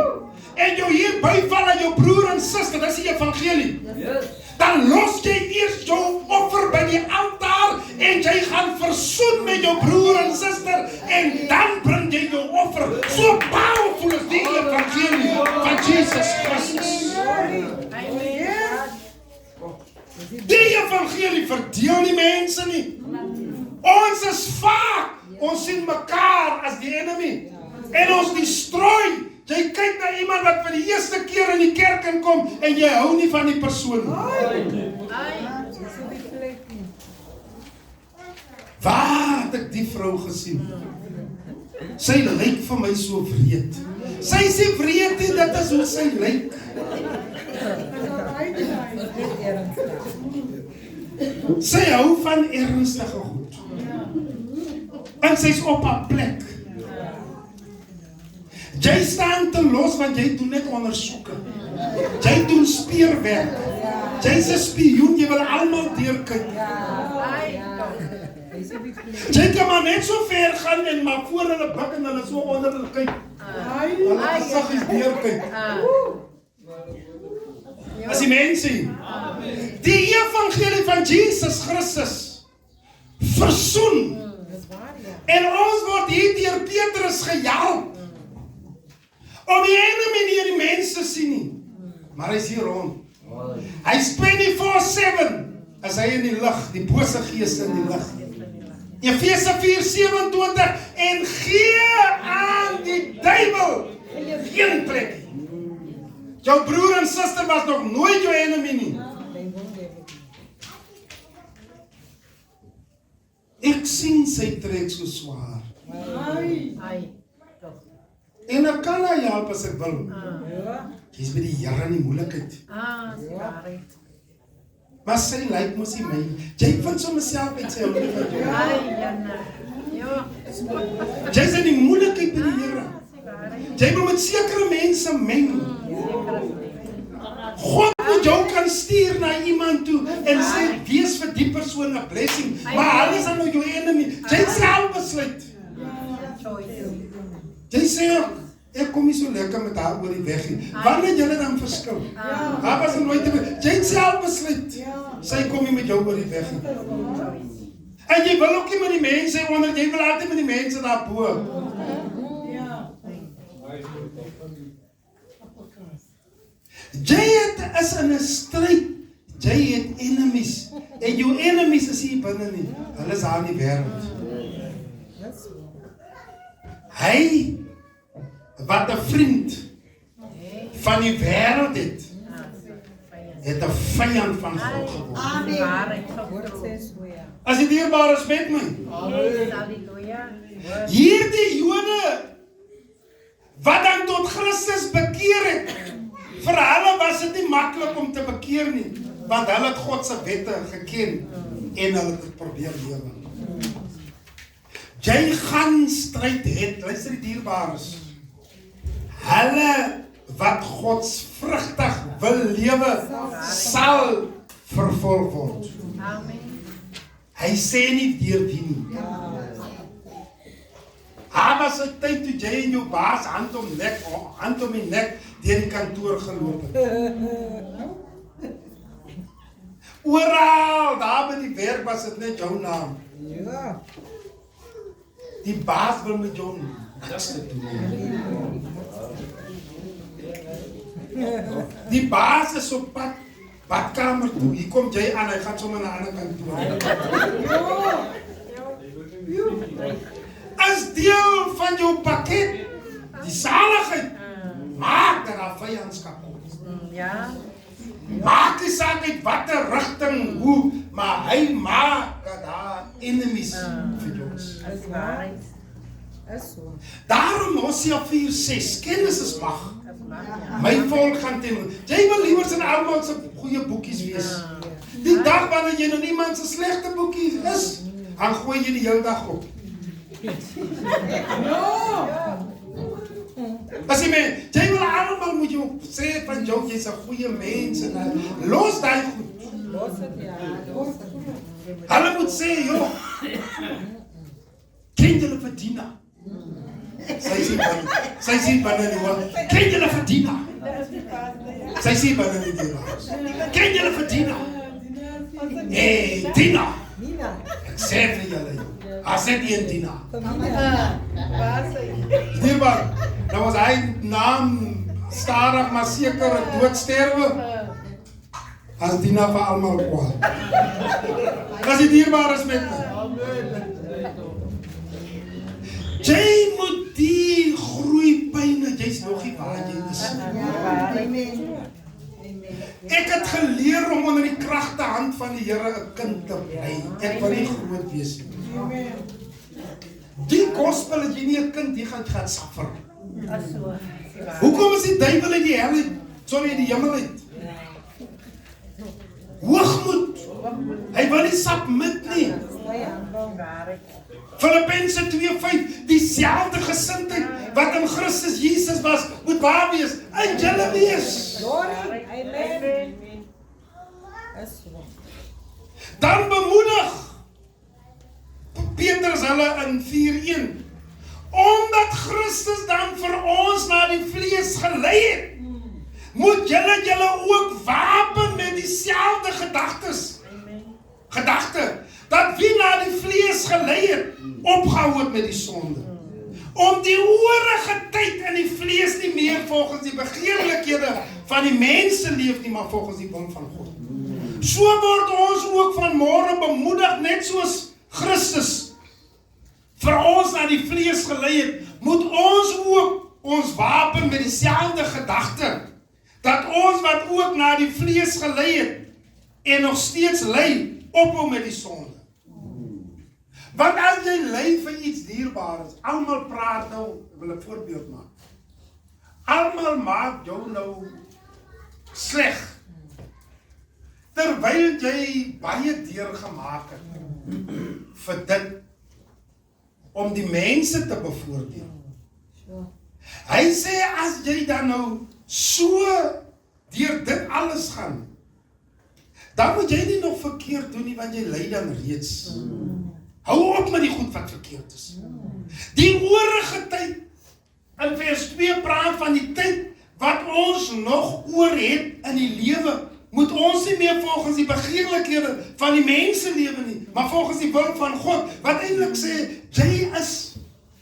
en jou hier byval aan jou broer en suster, dis die evangelie. Dan los jy eers jou offer by die altaar en jy gaan versoen met jou broer en suster en dan bring jy jou offer. So powerful is die evangelie van Jesus Christus. Die evangelie verdeel nie mense nie. Ons is vaak, ons sien mekaar as die enemy en ons destroy. Jy kyk na iemand wat vir die eerste keer in die kerk inkom en jy hou nie van die persoon. Waar het ek die vrou gesien? Sy lyk vir my so wreed. Sy sê wreed nie, dit is hoe sy lyk. Sy hou van ernstige goed. En sy is op haar plek. Jy staan te los want jy doen net ondersoeke. Jy doen speurwerk. Jy's 'n spioen, jy wil almal deurkyk. Jy kan maar net so ver gaan en maar voor hulle bak en hulle so onder hulle kyk. Hulle gesig is deurkyk. As die mense. Die evangelie van Jesus Christus versoen. En ons word hier deur Petrus gehelp. Om die enemy nie die mense sien nie. Maar hy is hier rond. Hy is 24/7 as hy in die lig, die bose geeste in die lig. Efese 4:27 en gee aan die duiwel geen plek. Jou broer en suster was nog nooit jou enemy nie. Ek sien sy trek so swaar. En ek kan haar help as ek wil. Jy is by die Here in die moeilikheid. Maar sy lyk mos nie my. Jy vind so myself uit sy houde van jou. Jy is in die moeilikheid by die Here. Jy moet met sekere mense meng. God moet jou kan stuur na iemand toe en sê, wees vir die persoon 'n blessing. Maar hulle is dan nou jou enemy. Jy self besluit. Jy sê, ek kom nie so lekker met haar oor die weg nie. Wanneer julle dan verskil? Haar was nooit te jy self besluit. Sy kom nie met jou oor die weg nie. En jy wil ook nie met die mense onder, jy wil altyd met die mense daarbo. Jy is in 'n stryd. Jy het enemies. En jou enemies is hier binne nie. Hulle is daar in die wêreld. Hy wat 'n vriend van die wêreld het, het 'n vyand van God geword. Amen. As die dierbare is met my. Halleluja. Hierdie Jode wat dan tot Christus bekeer het, vir hulle was dit nie maklik om te bekeer nie, want hulle het God se wette geken en hulle het probeer lewe. Jy gaan stryd het, luister die dierbares. Hulle wat godsvrugtig wil lewe, sal vervolg word. Amen. Hy sê nie deur wie nie. Daar was 'n tyd toe jy en jou baas hand om die nek deur die kantoor geloop het. Oral, daar by die werk was dit net jou naam. Die baas wil met jou niks te doen. Die baas is op pad badkamer toe. Hier kom jy aan, hy gaan sommer na 'n ander kantoor. As deel van jou pakket, die zaligheid, maak dat daar vijandskap komt. Ja. Maak die saak uit watter rigting, hoe, maar hy maak dat daar enemies vir jou is. Dat is waarheid. Daarom Hosea 4:6, kennis is mag. Dat is waar, ja. My volk gaan teen. Jy wil liewer in almal se goeie boekies wees. Die dag wanneer jy nog iemand se slegte boekies is, dan gooi jy die hele dag op. As jy wil almal moet jy sê van jou, jy's 'n goeie mens en los daai goed. Hulle moet sê, joh, ken julle vir Dina? Sy sê binne die woord, ken julle vir Dina? Sy sê binne die woord, ken julle vir Dina? Nee, Dina. Ek sê vir julle, as dit een Dina. Dierbaar, nou was hy naam stadig maar seker doodsterwe. As Dina vir almal kwaad. As die dierbaar is met my. Jy moet die groeipyne, jy's nog nie waar jy is. Ek het geleer om onder die kragte hand van die Here 'n kind te bly. Ek wil nie groot wees nie. Die gospel het jy nie 'n kind, die gaan suffer. Hoekom is die duiwel in die hel uit? Sorry, in die hemel uit? Hoogmoed. Hy wil nie submit nie. Filippense 2:5, dieselfde gesindheid wat in Christus Jesus was, moet waar wees, in julle wees. Dan bemoedig Petrus hulle in 4:1, omdat Christus dan vir ons na die vlees gelei het, moet julle ook wapen met dieselfde gedagte, dat wie na die vlees gelei het, opgehou het met die sonde. Om die oorige tyd in die vlees nie meer volgens die begeerlikhede van die mense leef nie, maar volgens die wil van God. So word ons ook vanmôre bemoedig, net soos Christus vir ons na die vlees gelei het, moet ons ook ons wapen met dieselfde gedagte, dat ons wat ook na die vlees gelei het, en nog steeds lei, ophou met die sonde. Want as jy lei vir iets dierbaars, almal praat nou, ek wil 'n voorbeeld maak. Almal maak jou nou sleg, terwyl jy baie deurgemaak het vir dit, om die mense te bevoordeel. Hy sê, as jy dan nou so deur dit alles gaan, dan moet jy nie nog verkeerd doen nie, want jy lei dan reeds. Hou op met die goed wat verkeerd is. Die oorige tyd, in vers 2 praat van die tyd, wat ons nog oor het in die lewe, moet ons nie meer volgens die begeerlikhede van die mense lewe nie, maar volgens die wil van God, wat eintlik sê, jy is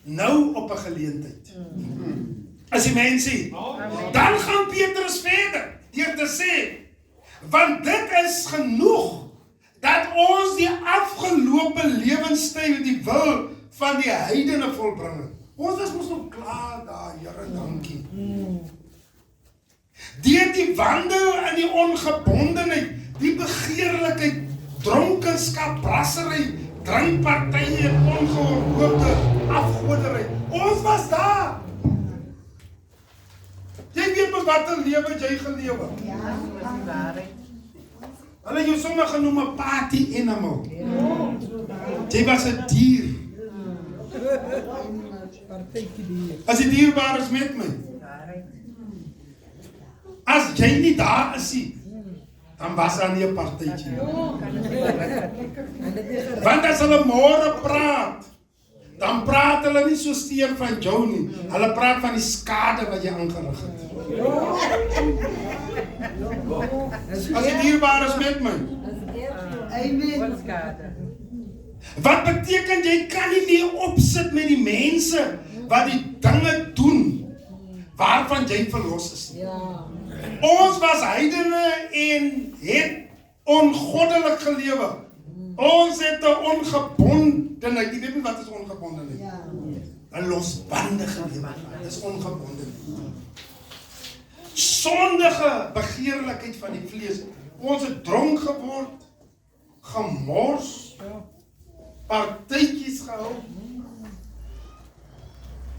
nou op 'n geleentheid. As die mens sê, dan gaan Petrus verder, deur te sê, want dit is genoeg, dat ons die afgelope lewenstyl, die wil van die heidene volbring. Ons is mos nog klaar daar, Here, dankie. Deur die wandel in die ongebondenheid, die begeerlikheid, dronkenskap, brassery, drinkpartye, ongehoorde afgoderry. Ons was daar. Jy weet mos wat 'n lewe jy gelewe. Dis die waarheid. Hulle jou sommer genoem 'n party animal. Jy was 'n dier. As die dierbaar is met my. Waarheid. As jy nie daar is nie, dan was daar nie 'n partytjie. Want as hulle môre praat, dan praat hulle nie so steur van jou nie. Hulle praat van die skade wat jy aangerig het. As die dierbaar is met my. Amen. Wat skade. Wat beteken jy kan nie meer opsit met die mense wat die dinge doen waarvan jy verlos is nie. Ons was heidene en het ongoddelik gelewe. Ons het 'n ongebondenheid. Jy weet nie wat is ongebondenheid? 'n losbandige lewe. Dis ongebondenheid. Sondige begeerlikheid van die vlees. Ons het dronk geword, gemors, partytjies gehou.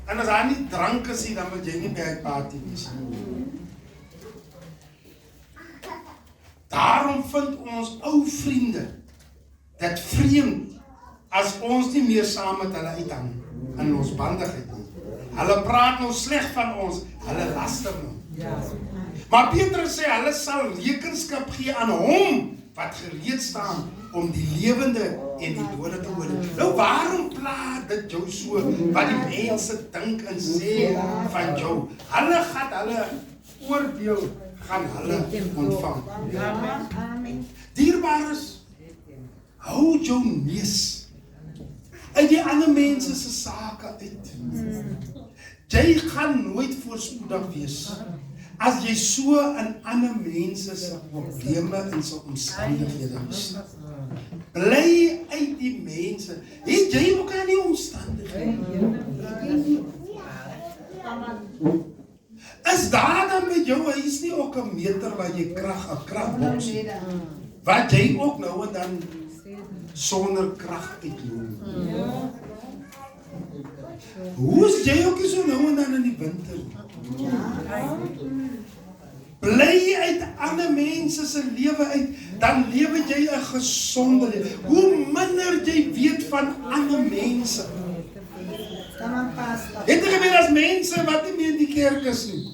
En as hy nie drank is nie, dan wil jy nie by 'n party wees nie. Daarom vind ons ou vriende dit vreemd as ons nie meer saam met hulle uithang in ons bandigheid nie. Hulle praat nou sleg van ons, hulle laster nou. Maar Petrus sê hulle sal rekenskap gee aan hom wat gereed staan om die lewende en die dode te oordeel. Nou waarom pla dit jou so wat die mense dink en sê van jou? Hulle gaan hulle oordeel gaan hulle ontvang. Amen. Dierbares, hou jou neus uit die ander mense se sake uit. Jy gaan nooit voorspoedig wees as jy so in ander mense se probleme en se omstandighede is. Bly uit die mense. Het jy ook aan die omstandighede? Is daar dan by jou huis nie ook 'n meter waar jy kragboks, wat jy ook nou en dan sonder krag uitloop? Hoe is jy ook so nou en dan in die winter? Bly uit ander mense se lewe uit, dan lewe jy 'n gesonde lewe. Hoe minder jy weet van ander mense. Het jy gebeur as mense wat nie meer in die kerk is nie?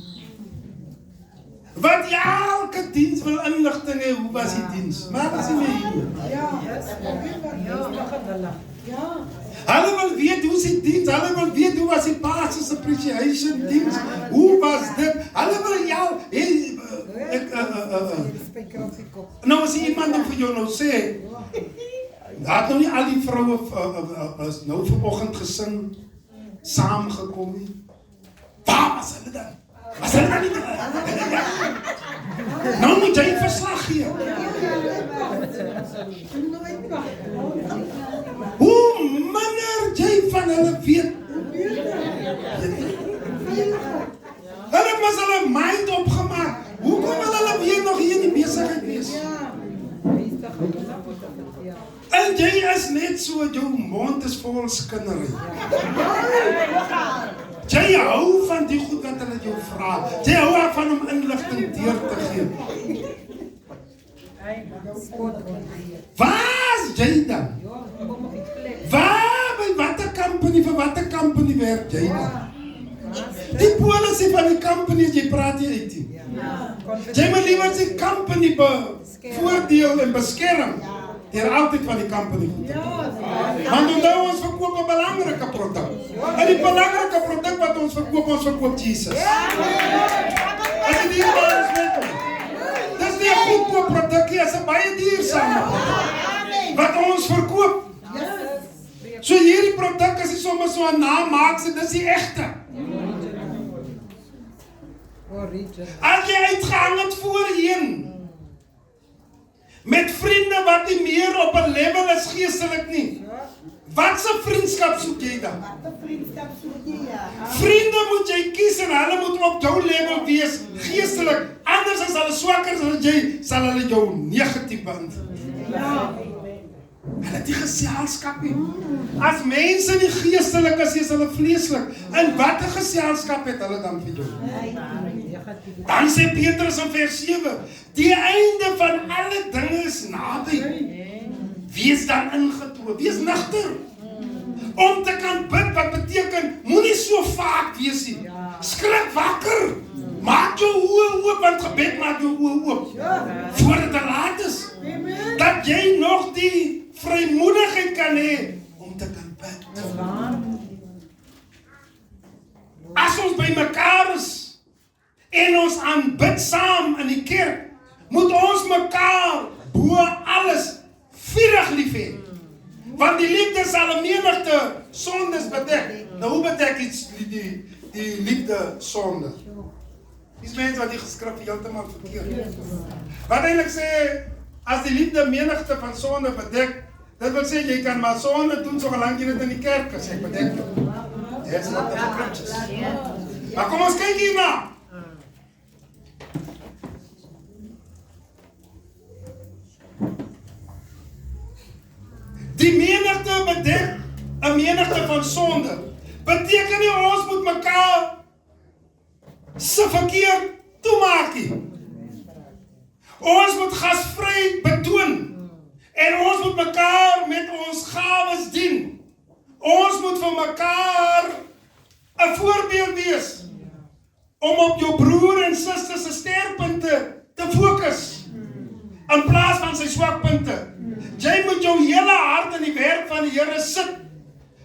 Wat elke diens wil inligting hê, hoe was die diens? Maar as jy mee. Hulle wil weet hoe die diens, hulle wil weet hoe was die Pastor's Appreciation diens, hoe was dit? Hulle wil jou, nou as iemand dan vir jou nou sê, had nou nie al die vroue is nou vanoggend gesing, saamgekom nie. Waar was hulle dan? Was hulle dan nie? Nou moet jy verslag gee. Hoe minder jy van hulle weet. Hulle het mas hulle mind opgemaak. Hoekom wil hulle weer nog hier in die besigheid wees? En jy is net so, jou mond is vol skinnery. Jy hou van die goed wat hulle jou vra. Jy hou van om inligting deur te gee. Waar is jy dan? Waar, by watter company werk jy dan? Die polisie van die company, jy praat hier uit nie. Jy moet liever die company voordeel en beskerm, deur altyd van die company goed te doen. Want onthou ons verkoop 'n belangrike produk. En die belangrike produk wat ons verkoop Jesus. As die dierbaar is met my. Dis nie 'n goedkoop produk nie, is 'n baie duursame produk wat ons verkoop. So hierdie produk is nie sommer so 'n naam maak, dis die egte. As jy uitgehang het voorheen, Met vriende wat nie meer op 'n level is geestelik nie. Wat 'n vriendskap soek jy dan? Wat 'n vriendskap soek jy, ja. Vriende moet jy kies en hulle moet op jou level wees, geestelik. Anders as hulle swakker as jy, sal hulle jou negatief beïnvloed. Ja. Hulle het die geselskap nie. As mense nie geestelik is hulle vleeslik. En wat 'n geselskap het hulle dan vir jou? Dan sê Petrus in vers 7, die einde van alle dinge is naby. Wees dan ingetoe, wees nugter. Om te kan bid, wat beteken, moenie so vaak wees nie. Skrik wakker. Maak jou oë oop, want gebed maak jou oë oop. Voordat dit laat is. Dat jy nog die vrymoedigheid kan hê om te kan bid. As ons by mekaar is en ons aanbid saam in die kerk, moet ons mekaar bo alles vurig lief hê. Want die liefde sal 'n menigte sondes bedek. Nou hoe bedek iets die liefde sonde? Dis mense wat die geskrif heeltemal verkeerd. Wat eintlik sê, as die liefde menigte van sonde bedek, dit wil sê jy kan maar sonde doen solank jy dit in die kerk is, ek bedek jou. Dit is wat die scriptures. Maar kom ons kyk hierna. Die menigte bedek 'n menigte van sonde. Beteken nie ons moet mekaar se verkeerd toemaak nie. Ons moet gasvryheid betoon. En ons moet mekaar met ons gawes dien. Ons moet vir mekaar 'n voorbeeld wees. Om op jou broer en suster se sterkpunte te fokus. In plaas van sy swakpunte. Jy moet jou hele hart in die werk van die Here sit.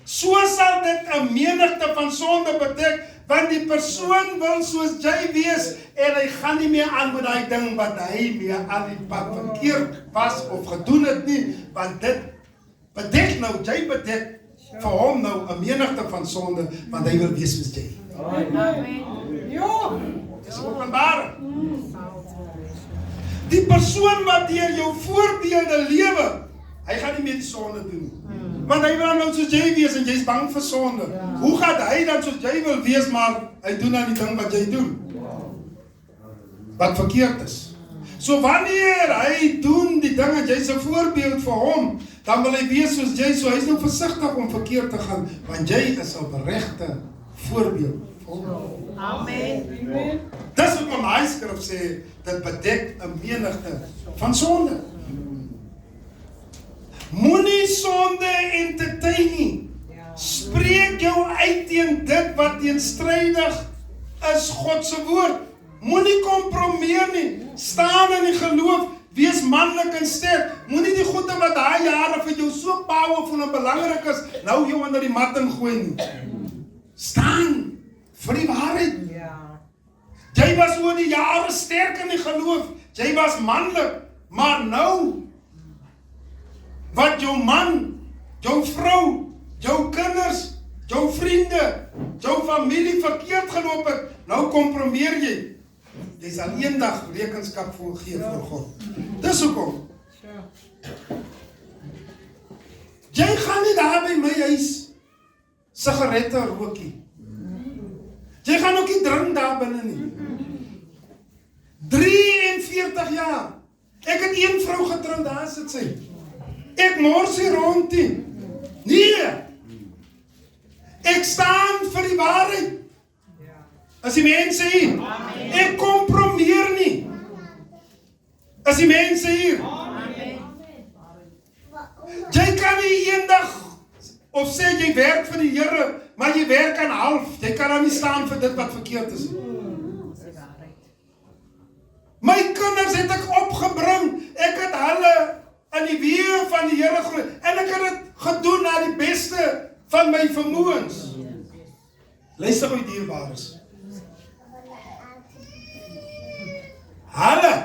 So sal dit 'n menigte van sonde bedek, want die persoon wil soos jy wees, en hy gaan nie meer aan met daai ding wat hy meer aan die pad verkeerd was of gedoen het nie, want dit bedek nou, jy bedek vir hom nou 'n menigte van sonde, want hy wil wees soos jy. Amen. Ja. Dis openbaar. Die persoon wat deur jou voorbeelde lewe, hy gaan nie meer die sonde doen nie. Want hy wil nou soos jy wees en jy's bang vir sonde. Hoe gaan hy dan soos jy wil wees, maar hy doen dan die ding wat jy doen? Wat verkeerd is. So wanneer hy doen die ding en jy's 'n voorbeeld vir hom, dan wil hy wees soos jy, so hy's nou versigtig om verkeerd te gaan, want jy is 'n regte voorbeeld vir hom. Amen. Dis wat my skrif sê, dit bedek 'n menigte van sonde. Moenie sonde entertain nie. Spreek jou uit teen dit wat teenstrydig is God se woord. Moenie kompromieer nie. Staan in die geloof, wees manlik en sterk. Moenie die goeie wat daai jare vir jou so powerful en belangrik is, nou jou onder die mat ingooi nie. Staan vir die waarheid. Jy was oor die jare sterk in die geloof. Jy was manlik, maar nou wat jou man, jou vrou, jou kinders, jou vriende, jou familie verkeerd geloop het, nou kompromieer jy. Jy sal eendag rekenskap gee voor God. Dis hoekom. Jy gaan nie daar by my huis sigarette rook nie. Jy gaan ook nie drink daar binne nie. 43 jaar. Ek het een vrou getrou, daar sit sy. Ek mors hier rond nie. Nee. Ek staan vir die waarheid. As die mense hier. Ek kompromieer nie. As die mense hier. Jy kan nie eendag of sê jy werk vir die Here, maar jy werk aan half. Jy kan dan nie staan vir dit wat verkeerd is. My kinders het ek opgebring. Ek het hulle in die weë van die Here groei. En ek het dit gedoen na die beste van my vermoëns. Luister my dierbares. Hulle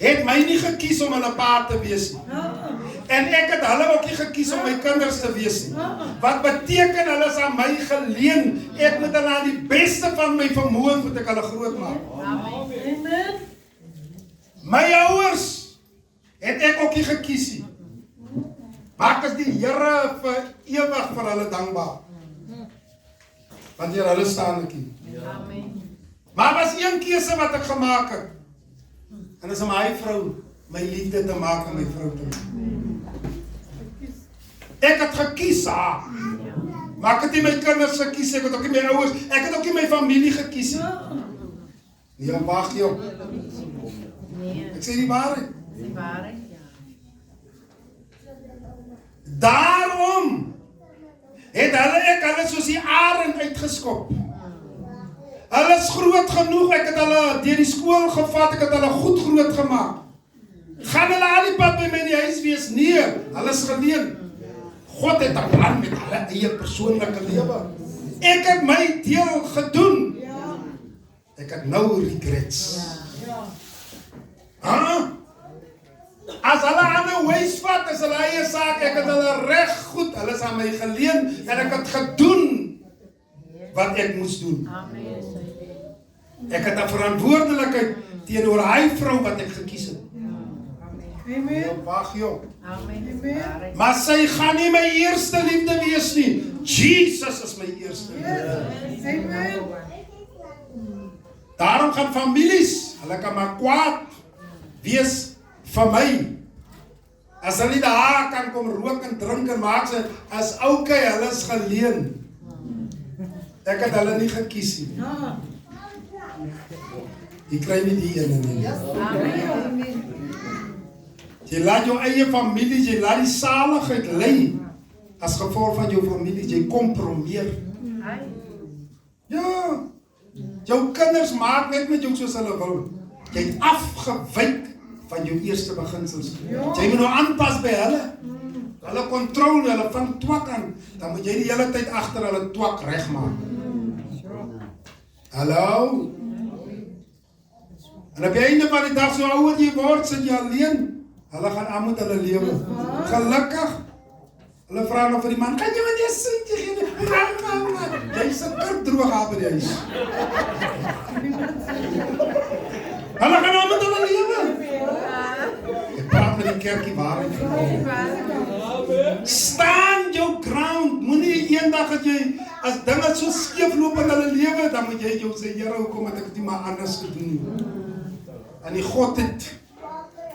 het my nie gekies om hulle pa te wees nie. En ek het hulle ook nie gekies om my kinders te wees nie. Wat beteken hulle is aan my geleen. Ek moet hulle aan die beste van my vermoëns moet ek hulle groot maak. Amen. My ouers het ek ook nie gekies nie. Maar ek is die Here vir ewig vir hulle dankbaar. Want hier hulle staan ek hier. Amen. Maar was een keuse wat ek gemaak het. En is om my vrou, my liefde te maak aan my vrou te maak. Ek het gekies haar. Maar ek het nie my kinders gekies, ek het ook nie my ouers, ek het ook nie my familie gekies nie. Nee, wacht jou. Nee, Ek sê die waarheid. die waarheid, ja. Daarom het hulle soos die arend uitgeskop. Hulle is groot genoeg, ek het hulle deur die skool gevat, ek het hulle goed groot gemaak. Gaan hulle al die pad by my in die huis wees? Nee, hulle is geleen. God het 'n plan met hulle eie persoonlike lewe. Ek het my deel gedoen. Ek het nou regrets. As hulle ander ways vat, is hulle eie saak, ek het hulle reg goed, hulle is aan my geleen, en ek het gedoen wat ek moes doen. Amen. Ek het 'n verantwoordelikheid teenoor hy vrou wat ek gekies het. Amen. Wag joh. Amen, dis die waarheid. Maar sy gaan nie my eerste liefde wees nie. Jesus is my eerste liefde. Amen. Daarom gaan families, hulle kan maar kwaad wees vir my. As hulle nie daar kan kom rook en drink en maak sy, as okay, hulle is geleen. Ek het hulle nie gekies nie. Jy kry nie die ene nie. Amen. Jy laat jou eie familie, jy laat die saligheid lei. As gevolg van jou familie, jy kompromieer. Ai. Ja, jou kinders maak net met jou soos hulle wil. Jy het afgewyk van jou eerste beginsels. Jy moet nou aanpas by hulle. Hulle kontrol, hulle vang twak aan. Dan moet jy die hele tyd agter hulle twak regmaak. Hallo? En op die einde van die dag, so ouer jy word, sit jy alleen. Hulle gaan aan met hulle lewe. Gelukkig. Hulle vra nog vir die man, kan jy maar nie 'n sentjie gee nie? Jy is 'n kurkdroog daar by die huis. Hulle gaan aan met hulle lewe. Ek praat met die kerkie waarheid. Staan jou ground. Moenie eendag dat jy, as dinge so skeef loop in hulle lewe, dan moet jy jou sê, Here, hoekom het ek dit nie maar anders gedoen nie? En die God het,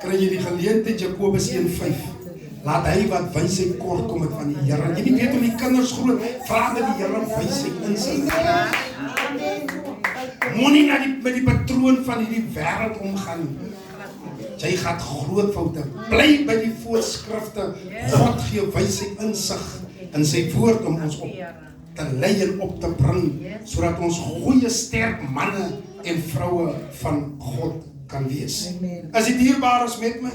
kry jy die geleentheid, Jakobus 1:5. Laat hy wat wysheid kort kom het van die Here. Jy nie weet hoe die kinders groot, vra dat die Here wysheid insig. Moenie met die patroon van hierdie wêreld omgaan nie. Jy gaan groot foute. Bly by die voorskrifte. God gee wysheid insig in sy woord om ons op te lei en op te bring, sodat ons goeie sterk manne en vroue van God kan wees. As die dierbares met my.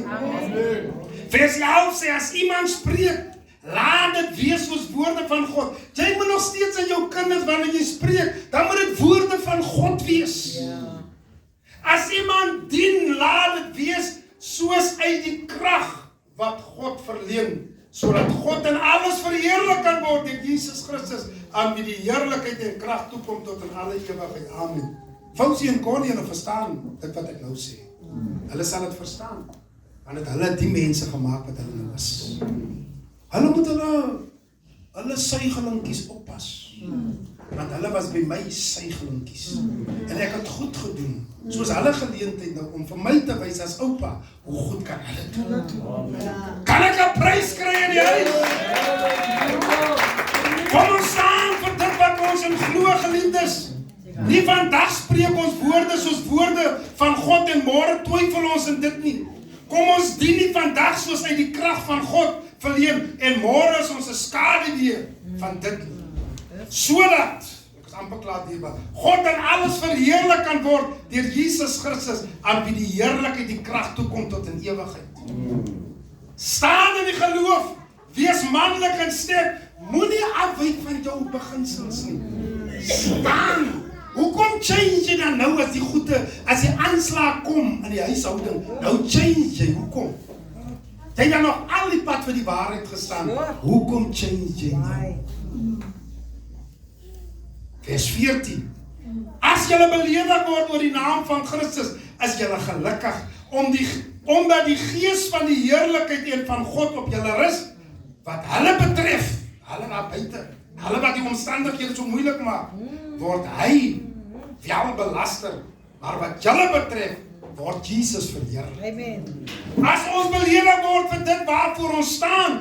Vers 11 sê, as iemand spreek, laat dit wees soos woorde van God. Jy moet nog steeds aan jou kinders, wanneer jy spreek, dan moet dit woorde van God wees. As iemand dien, laat dit wees soos uit die krag wat God verleen, sodat God in alles verheerlik kan word deur Jesus Christus, aan wie die heerlikheid en krag toekom tot in alle ewigheid. Amen. Fousie en Connie, hulle verstaan dit wat ek nou sê. Hulle sal dit verstaan. Want het hulle die mense gemaak wat hulle nou is. Hulle moet hulle suigelinkies oppas. Want hulle was by my suigelinkies. En ek het goed gedoen. Soos hulle geleentheid nou om vir my te wys as oupa, hoe goed kan hulle doen. Kan ek 'n prys kry in die huis? Kom ons staan vir dit wat ons in glo, geliefdes. Nie vandag spreek ons woorde soos woorde van God en môre twyfel ons in dit nie. Kom ons dien nie vandag soos uit die krag van God verleen en môre is ons 'n skaduwee van dit nie. Sodat, ek is amper klaar hierby, God en alles verheerlik kan word deur Jesus Christus, aan wie die heerlikheid die krag toekom tot in ewigheid. Staan in die geloof, wees manlik en sterk, moenie afwyk van jou beginsels nie. Staan. Hoekom change jy dan nou as die goede, as die aanslag kom in die huishouding, nou change jy, hoekom? Jy het dan nog al die pad vir die waarheid gestaan, hoekom change jy nou? Vers 14. As julle beledig word oor die naam van Christus, is julle gelukkig, omdat die gees van die heerlikheid en van God op julle rus, wat hulle betref, hulle daar buite, hulle wat die omstandighede so moeilik maak, word hy wel belaster, maar wat julle betref, word Jesus verheerlik. Amen. As ons beledig word vir dit waarvoor ons staan,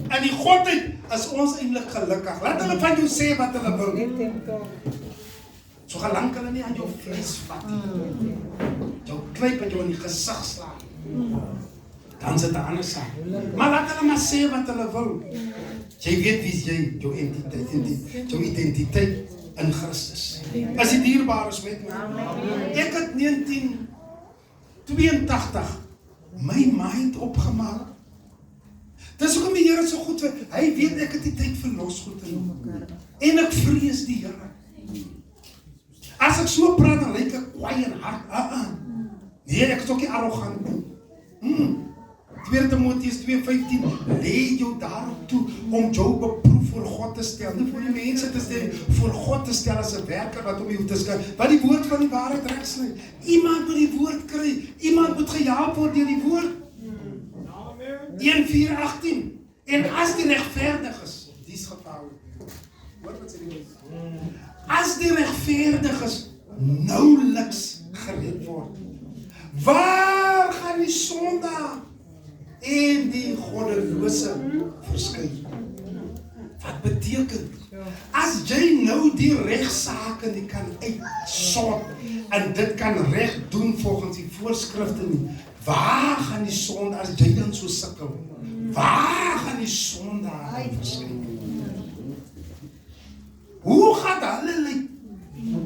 in die Godheid, is ons eintlik gelukkig. Laat hulle van jou sê wat hulle wil. Let him talk. So gelang hulle nie aan jou vlees vat nie. Jou knyp en jou in die gesig slaan. Dan sit 'n ander saak. Maar laat hulle maar sê wat hulle wil. Jy weet wie jy, jou jou identiteit in Christus. As die dierbares met my. Ek het 1982 my mind opgemaak. Dis hoekom die Here so goed weet. Hy weet ek het die tyd vir losgoed te doen. En ek vrees die Here. As ek so praat, dan lyk ek kwaai en hard. Nee, ek is ook nie arrogant nie. 2 Timoteus 2:15, lê jou daarop toe om jou beproef voor God te stel. Nie voor die mense te stel, voor God te stel as 'n werker wat om jou te skryf. Wat die woord van die waarheid regsny. Iemand moet die woord kry. Iemand moet gehelp word deur die woord. 1:4:18. En as die regverdig is, dis geval. Hoor wat sê die woord? As die regverdig is, nouliks gered word. Waar gaan die sondaar en die goddelose verskyn? Wat beteken? As jy nou die regsaake nie kan uitsort en dit kan reg doen volgens die voorskrifte nie, waar gaan die sondaar as jy dan so sukkel? Waar gaan die sondaar verskyn? Hoe gaan hulle lyk?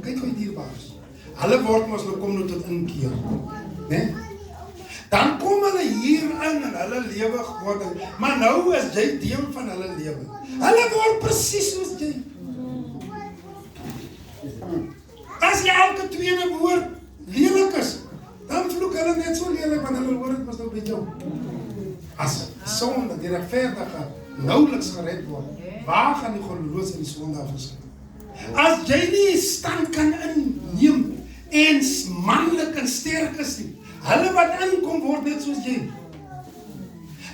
Kyk hoe dierbaars. Hulle word mos nou kom nou tot inkeer. Né? Dan kom hulle hier in en hulle lewe word. Maar nou is jy deel van hulle lewe. Hulle word presies soos jy. As jy elke tweede woord lelik is, dan vloek hulle net so lelik want hulle hoor dit mos nou by jou. As sonde die regverdige nouliks gered word, waar gaan die goddelose en die sondaar verskyn? As jy nie stand kan inneem en manlik en sterk is nie, hulle wat inkom word net soos jy.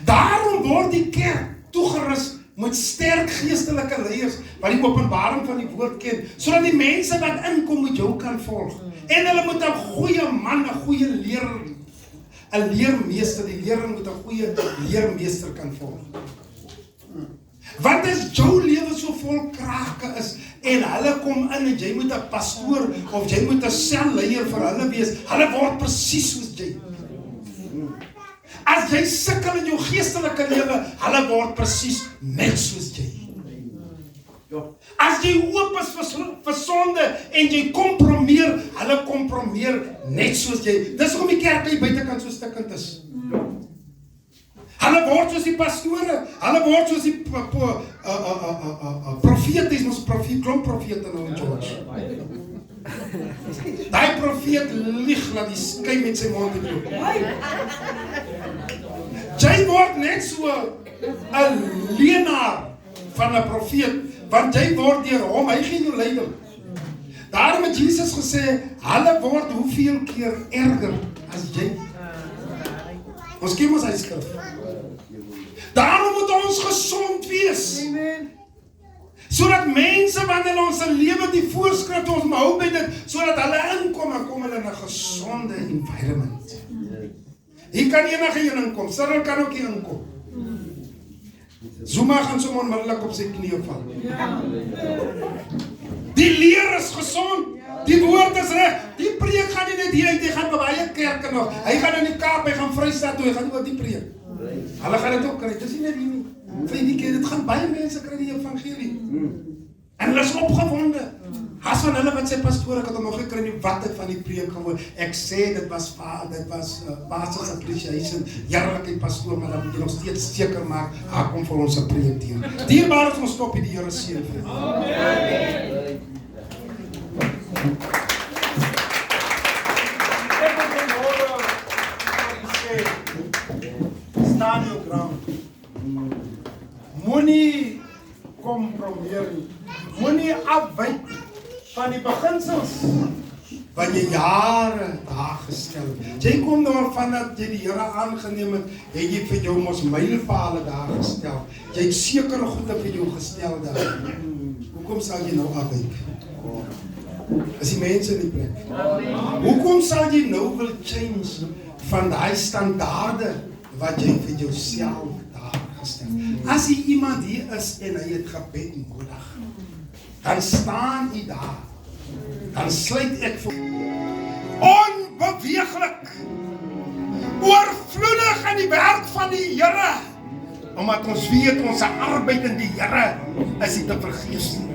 Daarom word die kerk toegerus met sterk geestelike leiers wat die openbaring van die woord ken, sodat die mense wat inkom met jou kan volg. En hulle moet 'n goeie man, 'n goeie leerling, 'n leermeester, die leerling moet 'n goeie leermeester kan volg. Wat as jou lewe so vol krake is en hulle kom in en jy moet 'n pastoor of jy moet 'n selleier vir hulle wees, hulle word presies soos jy. As jy sukkel in jou geestelike lewe, hulle word presies net soos jy. As jy oop is vir sonde en jy kompromieer, hulle kompromieer net soos jy. Dis hoekom die kerk hier buitekant so stikkend is. Hulle word soos die pastore, hulle word soos die profete, ons klomp profete nou in George. Daai profeet lieg laat die skei met sy mond loop. Jy word net so 'n leenaar van 'n profeet, want jy word deur hom, hy gee jou leiding. Daarom het Jesus gesê, hulle word hoeveel keer erger as jy. Ons ken ons hy skrif. Daarom moet ons gesond wees. Amen. Sodat mense wanneer ons se lewe die voorskrifte ons hou by dit, sodat hulle inkom en kom hulle in 'n gesonde environment. Hier kan enige een inkom, Cyril kan ook hier inkom. Zuma gaan sommer onmiddellik op sy knieë val. Die leer is gesond, die woord is reg, die preek gaan nie net hier uit, hy gaan by baie kerke nog, hy gaan in die Kaap, hy gaan Vrystaat toe, hy gaan oor die preek. Hulle gaan dit ook kry, dis nie net hier nie. Vriendie, dit gaan baie mense kry die evangelie. En hulle is opgewonde. As van hulle wat sê, pastoor, ek het hom nog gekry nie, wat het van die preek gewoon. Ek sê, dit was pastors appreciation, jaarlikheid pastoor, maar dan moet jy nog steeds seker maak, hij kom vir ons 'n preek teen. Dierbaar is ons stop die Here seën vir. Amen. Stand your ground. Moenie kompromieer nie. Moenie afwyk van die beginsels wat jy jare daar gestel het. Jy kom nou vandat jy die Here aangeneem het, het jy vir jou mos mylpale daar gestel. Jy het sekere goede vir jou gestel daar. Hoekom sal jy nou afwyk? Is die mense in die plek? Hoekom sal jy nou wil change van die standaarde wat jy vir jouself daar gestel? As jy iemand hier is en hy het gebed nodig, dan staan jy daar. Dan sluit ek vir onbeweeglik, oorvloedig in die werk van die Here, omdat ons weet ons arbeid in die Here is nie te vergeefs nie.